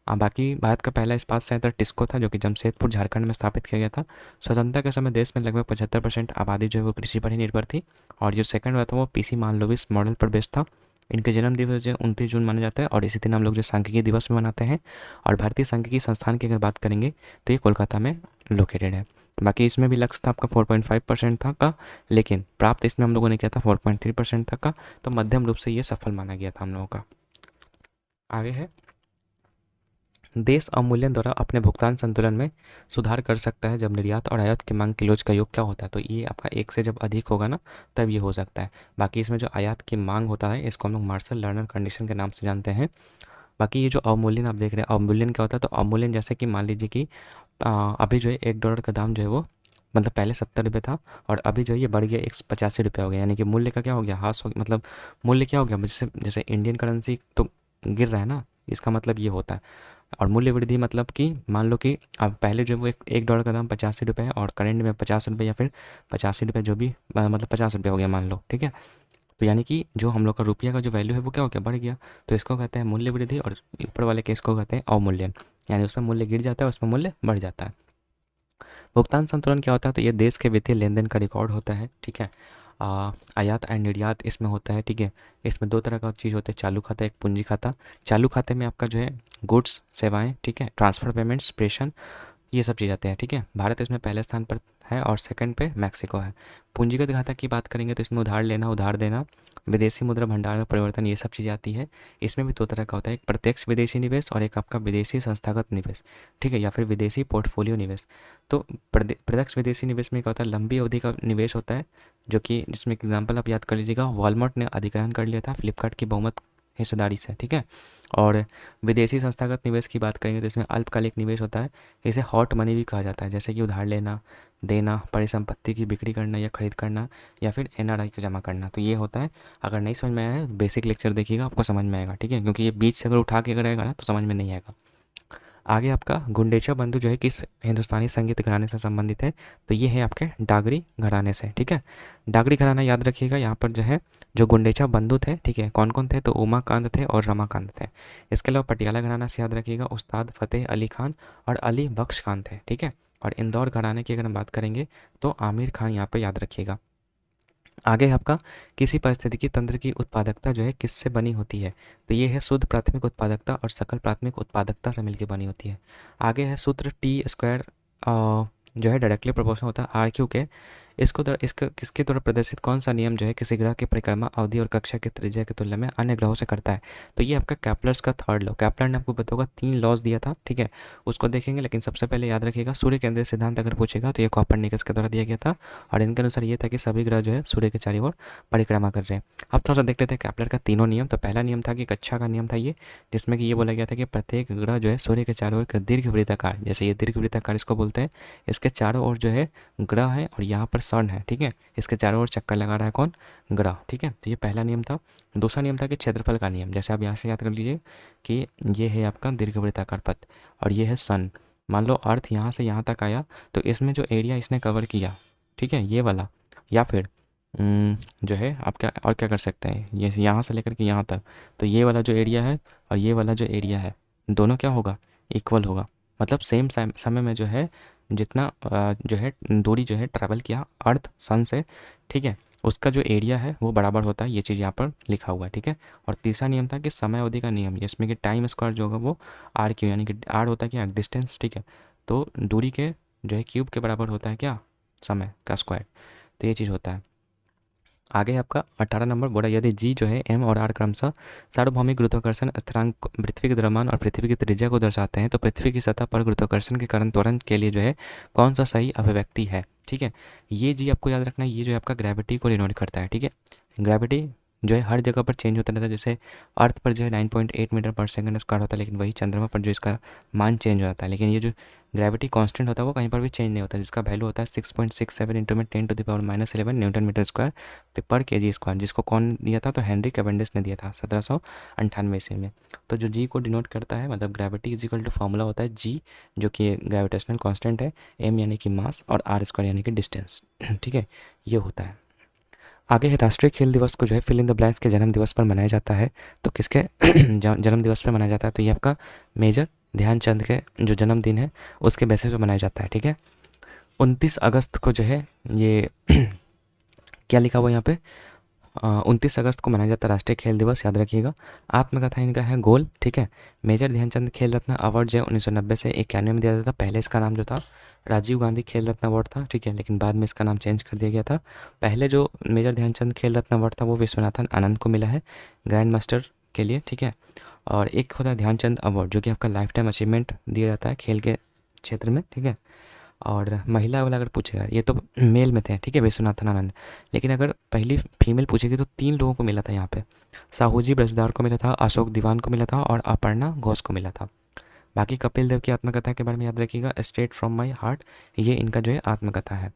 बाकी भारत का पहला इस्पात संयंत्र टिस्को था जो कि जमशेदपुर झारखंड में स्थापित किया गया था। स्वतंत्रता के समय देश में लगभग 75% आबादी जो है वो कृषि पर ही निर्भर थी, और जो सेकंड हुआ था वो पीसी मानलोविस मॉडल पर बेस्ड था। इनके जन्म दिवस जो 29 जून माना जाता है, और इसी दिन हम लोग जो सांख्यिकी दिवस में मनाते हैं। और भारतीय सांख्यिकी संस्थान की अगर बात करेंगे तो ये कोलकाता में लोकेटेड है। बाकी इसमें भी लक्ष्य था आपका 4.5% था का, लेकिन प्राप्त इसमें हम लोगों ने किया था 4.3% तक का, तो मध्यम रूप से ये सफल माना गया था हम लोगों का। आगे है, देश अवमूल्यन द्वारा अपने भुगतान संतुलन में सुधार कर सकता है जब निर्यात और आयात की मांग किलोज का योग क्या होता है, तो ये आपका 1 से जब अधिक होगा ना तब ये हो सकता है। बाकी इसमें जो आयात की मांग होता है इसको हम लोग मार्शल लर्नर कंडीशन के नाम से जानते हैं। बाकी ये जो अवमूल्यन आप देख रहे हैं, अवमूल्यन क्या होता है, तो अवमूल्यन जैसे कि मान लीजिए कि अभी जो है $1 का दाम जो है वो मतलब पहले 70 रुपये था, और अभी जो है ये बढ़ गया 185 रुपये हो गया, यानी कि मूल्य का क्या हो गया, ह्रास हो गया, मतलब मूल्य क्या हो गया, जैसे जैसे इंडियन करेंसी तो गिर रहा है ना, इसका मतलब ये होता है। और मूल्य वृद्धि मतलब कि मान लो कि अब पहले जो वो एक डॉलर का दाम 85 रुपये है, और करेंट में 50 रुपये या फिर 85 रुपये जो भी मतलब 50 रुपये हो गया मान लो। ठीक है, तो यानी कि जो हम लोग का रुपया का जो वैल्यू है वो क्या हो गया, बढ़ गया, तो इसको कहते हैं मूल्य वृद्धि, और ऊपर वाले के इसको कहते हैं अवमूल्यन, यानी उसमें मूल्य गिर जाता है उसमें मूल्य बढ़ जाता है। भुगतान संतुलन क्या होता है, तो ये देश के वित्तीय लेन देन का रिकॉर्ड होता है। ठीक है, आयात एंड निर्यात इसमें होता है। ठीक है, इसमें 2 तरह का चीज़ होता है, चालू खाता एक पूंजी खाता। चालू खाते में आपका जो है गुड्स सेवाएं, ठीक है, ट्रांसफर पेमेंट्स प्रेषण, ये सब चीज़ आते हैं, ठीक है। भारत इसमें पहले स्थान पर है और सेकंड पे मैक्सिको है। पूंजीगत घाटा की बात करेंगे तो इसमें उधार लेना, उधार देना, विदेशी मुद्रा भंडार में परिवर्तन, ये सब चीज़ें आती है। इसमें भी दो तरह का होता है, एक प्रत्यक्ष विदेशी निवेश और एक आपका विदेशी संस्थागत निवेश, ठीक है, या फिर विदेशी पोर्टफोलियो निवेश। तो प्रत्यक्ष विदेशी निवेश में क्या होता है, लंबी अवधि का निवेश होता है, जो कि जिसमें एग्जाम्पल आप याद कर लीजिएगा, वॉलमार्ट ने अधिग्रहण कर लिया था फ्लिपकार्ट की बहुमत हिस्सेदारी से, ठीक है। और विदेशी संस्थागत निवेश की बात करेंगे तो इसमें अल्पकालिक निवेश होता है, इसे हॉट मनी भी कहा जाता है, जैसे कि उधार लेना, देना, परिसंपत्ति की बिक्री करना या खरीद करना, या फिर एनआरआई को जमा करना। तो ये होता है। अगर नहीं समझ में आया है बेसिक लेक्चर देखिएगा, आपको समझ में आएगा, ठीक है, क्योंकि ये बीच से अगर उठा के अगर आएगा ना तो समझ में नहीं आएगा। आगे आपका गुंडेचा बंधु जो है किस हिंदुस्तानी संगीत घराने से संबंधित है, तो ये है आपके डागरी घराने से, ठीक है। डागरी घराना याद रखिएगा, यहाँ पर जो है जो गुंडेचा बंधु थे, ठीक है, कौन कौन थे, तो उमाकांत थे और रमाकांत थे। इसके अलावा पटियाला घराना से याद रखिएगा उस्ताद फतेह अली खान और अली बख्श खान थे, ठीक है। और इंदौर घराने की अगर हम बात करेंगे तो आमिर खान यहाँ पर याद रखिएगा। आगे है आपका किसी पारिस्थितिकी तंत्र की उत्पादकता जो है किससे बनी होती है, तो ये है शुद्ध प्राथमिक उत्पादकता और सकल प्राथमिक उत्पादकता से मिलकर बनी होती है। आगे है सूत्र टी स्क्वायर जो है डायरेक्टली प्रोपोर्शनल होता है आर क्यू के। इसका किसके द्वारा प्रदर्शित कौन सा नियम जो है किसी ग्रह की परिक्रमा अवधि और कक्षा की त्रिज्या की तुलना में अन्य ग्रहों से करता है, तो ये आपका कैप्लर्स का थर्ड लॉ। कैप्लर ने आपको बताओगा 3 लॉज दिया था, ठीक है, उसको देखेंगे। लेकिन सबसे पहले याद रखिएगा सूर्य केंद्रीय सिद्धांत अगर पूछेगा तो ये कॉपरनिकस के द्वारा दिया गया था, और इनके अनुसार ये था कि सभी ग्रह जो है सूर्य के चारों ओर परिक्रमा कर रहे हैं। अब थोड़ा सा देख लेते हैं कैप्लर का तीनों नियम। तो पहला नियम था कि कक्षा का नियम था ये, जिसमें कि ये बोला गया था कि प्रत्येक ग्रह जो है सूर्य के चारों ओर दीर्घ वृत्ताकार, जैसे ये दीर्घ वृत्ताकार इसको बोलते हैं, इसके चारों ओर जो है ग्रह है और यहाँ पर सन है, ठीक है, इसके चारों ओर चक्कर लगा रहा है कौन, ग्रह, ठीक है। तो ये पहला नियम था। दूसरा नियम था कि क्षेत्रफल का नियम, जैसे आप यहाँ से याद कर लीजिए कि ये है आपका दीर्घवृत्ताकार पथ और ये है सन। मान लो अर्थ यहाँ से यहाँ तक आया तो इसमें जो एरिया इसने कवर किया, ठीक है, ये वाला, या फिर जो है आप क्या और क्या कर सकते हैं, ये यहाँ से लेकर के यहाँ तक, तो ये वाला जो एरिया है और ये वाला जो एरिया है दोनों क्या होगा, इक्वल होगा। मतलब सेम समय में जो है जितना जो है दूरी जो है ट्रैवल किया अर्थ सन से, ठीक है, उसका जो एरिया है वो बराबर होता है। ये चीज़ यहाँ पर लिखा हुआ है, ठीक है। और तीसरा नियम था कि समय अवधि का नियम, जिसमें कि टाइम स्क्वायर जो होगा वो आर क्यू, यानी कि आर होता है क्या, डिस्टेंस, ठीक है, तो दूरी के जो है क्यूब के बराबर होता है क्या, समय का स्क्वायर। तो ये चीज़ होता है। आगे आपका 18 नंबर बोला, यदि जी जो है एम और आर क्रमशः सार्वभौमिक गुरुत्वाकर्षण स्थिरांक पृथ्वी के द्रव्यमान और पृथ्वी की त्रिज्या को दर्शाते हैं, तो पृथ्वी की सतह पर गुरुत्वाकर्षण के कारण त्वरण के लिए जो है कौन सा सही अभिव्यक्ति है, ठीक है। ये जी आपको याद रखना है, ये जो है आपका ग्रेविटी को डिनोट करता है, ठीक है। ग्रेविटी जो है हर जगह पर चेंज होता रहता है, जैसे अर्थ पर जो है 9.8 मीटर पर सेकंड स्क्वायर होता है, लेकिन वही चंद्रमा पर जो इसका मान चेंज हो जाता है। लेकिन ये जो ग्रेविटी कांस्टेंट होता है वो कहीं पर भी चेंज नहीं होता, जिसका वैल्यू होता है 6.67 इंटू में 10⁻⁻11 न्यूटन मीटर स्क्वायर पर के जी स्क्वायर, जिसको कौन दिया था, तो हेनरी कैवेंडिश ने दिया था 1798 ईस्वी में। तो जो जी को डिनोट करता है, मतलब gravity is equal to formula होता है जी, जो कि ग्रेविटेशनल कांस्टेंट है, एम यानी कि मास और आर स्क्वायर यानी कि डिस्टेंस, ठीक है, ये होता है। आगे है राष्ट्रीय खेल दिवस को जो है फिल इन द ब्लैंक्स के जन्म दिवस पर मनाया जाता है, तो किसके जन्म दिवस पर मनाया जाता है, तो ये आपका मेजर ध्यानचंद के जो जन्मदिन है उसके बेसिस पर मनाया जाता है, ठीक है। 29 अगस्त को जो है ये क्या लिखा हुआ यहाँ पे, 29 अगस्त को मनाया जाता है राष्ट्रीय खेल दिवस, याद रखिएगा। आत्मकथा इनका है गोल, ठीक है। मेजर ध्यानचंद खेल रत्न अवार्ड जो है 1990 से 91 में दिया जाता था। पहले इसका नाम जो था राजीव गांधी खेल रत्न अवार्ड था, ठीक है, लेकिन बाद में इसका नाम चेंज कर दिया गया था। पहले जो मेजर ध्यानचंद खेल रत्न अवार्ड था वो विश्वनाथन आनंद को मिला है ग्रैंड मास्टर के लिए, ठीक है। और एक होता है ध्यानचंद अवार्ड जो कि आपका लाइफ टाइम अचीवमेंट दिया जाता है खेल के क्षेत्र में, ठीक है। और महिला वाला अगर पूछेगा, ये तो मेल में थे, ठीक है, विश्वनाथन आनंद, लेकिन अगर पहली फीमेल पूछेगी तो 3 लोगों को मिला था यहाँ पे, साहूजी ब्रजदार को मिला था, अशोक दीवान को मिला था और अपर्णा घोष को मिला था। बाकी कपिल देव की आत्मकथा के बारे में याद रखिएगा, स्ट्रेट फ्रॉम माई हार्ट, ये इनका जो है आत्मकथा है।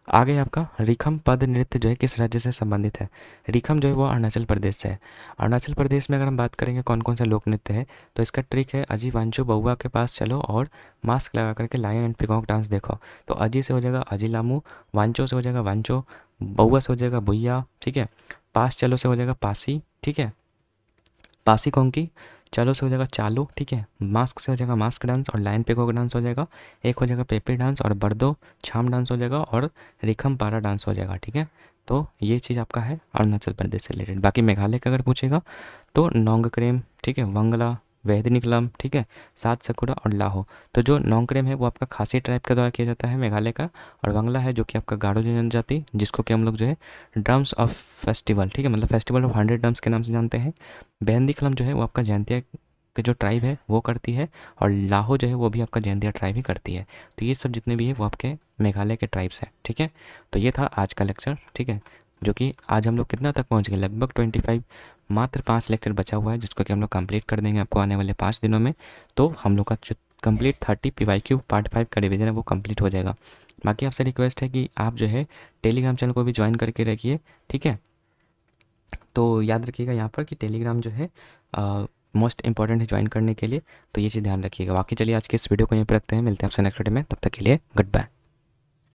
आगे आपका रिखम पद नृत्य जो है किस राज्य से संबंधित है, रिखम जो है वो अरुणाचल प्रदेश से है। अरुणाचल प्रदेश में अगर हम बात करेंगे कौन कौन सा लोक नृत्य है, तो इसका ट्रिक है अजी वांचो बउआ के पास चलो और मास्क लगा करके लायन एंड पिकॉक डांस देखो। तो अजी से हो जाएगा अजी लामू, वांचो से हो जाएगा वांचो, बउआ से हो जाएगा बुइया, ठीक है, पास चलो से हो जाएगा पासी, ठीक है, पासी कोंकी, चलो से हो जाएगा चालू, ठीक है, मास्क से हो जाएगा मास्क डांस और लाइन पिकॉक डांस हो जाएगा, एक हो जाएगा पेपी डांस और बर्दो छाम डांस हो जाएगा और रिखम पारा डांस हो जाएगा, ठीक है। तो ये चीज़ आपका है अरुणाचल प्रदेश से रिलेटेड। बाकी मेघालय का अगर पूछेगा तो नोंगक्रेम, ठीक है, वंगला, वेदनिकलम, ठीक है, सात सकुरा और लाहो। तो जो नोंगक्रेम है वो आपका खासी ट्राइब के द्वारा किया जाता है मेघालय का, और वांगला है जो कि आपका गारो जनजाति, जिसको कि हम लोग जो है ड्रम्स ऑफ फेस्टिवल, ठीक है, मतलब फेस्टिवल ऑफ 100 ड्रम्स के नाम से जानते हैं। बैंदिकलम जो है वो आपका जैंतिया के जो ट्राइब है वो करती है, और लाहो जो है वो भी आपका जैंतिया ट्राइब ही करती है। तो ये सब जितने भी है वो आपके मेघालय के ट्राइब्स हैं, ठीक है। तो ये था आज का लेक्चर, ठीक है, जो कि आज हम लोग कितना तक पहुंच गए, लगभग 25, मात्र 5 लेक्चर बचा हुआ है जिसको कि हम लोग कंप्लीट कर देंगे आपको आने वाले 5 दिनों में। तो हम लोग का जो कंप्लीट 30 PYQ पार्ट 5 का रिवीजन है वो कंप्लीट हो जाएगा। बाकी आपसे रिक्वेस्ट है कि आप जो है टेलीग्राम चैनल को भी ज्वाइन करके रखिए, ठीक है। तो याद रखिएगा यहाँ पर कि टेलीग्राम जो है मोस्ट इंपॉर्टेंट है ज्वाइन करने के लिए, तो ये चीज़ ध्यान रखिएगा। बाकी चलिए आज के इस वीडियो को यहीं पर रखते हैं, मिलते हैं आपसे नेक्स्ट वीडियो में, तब तक के लिए गुड बाय।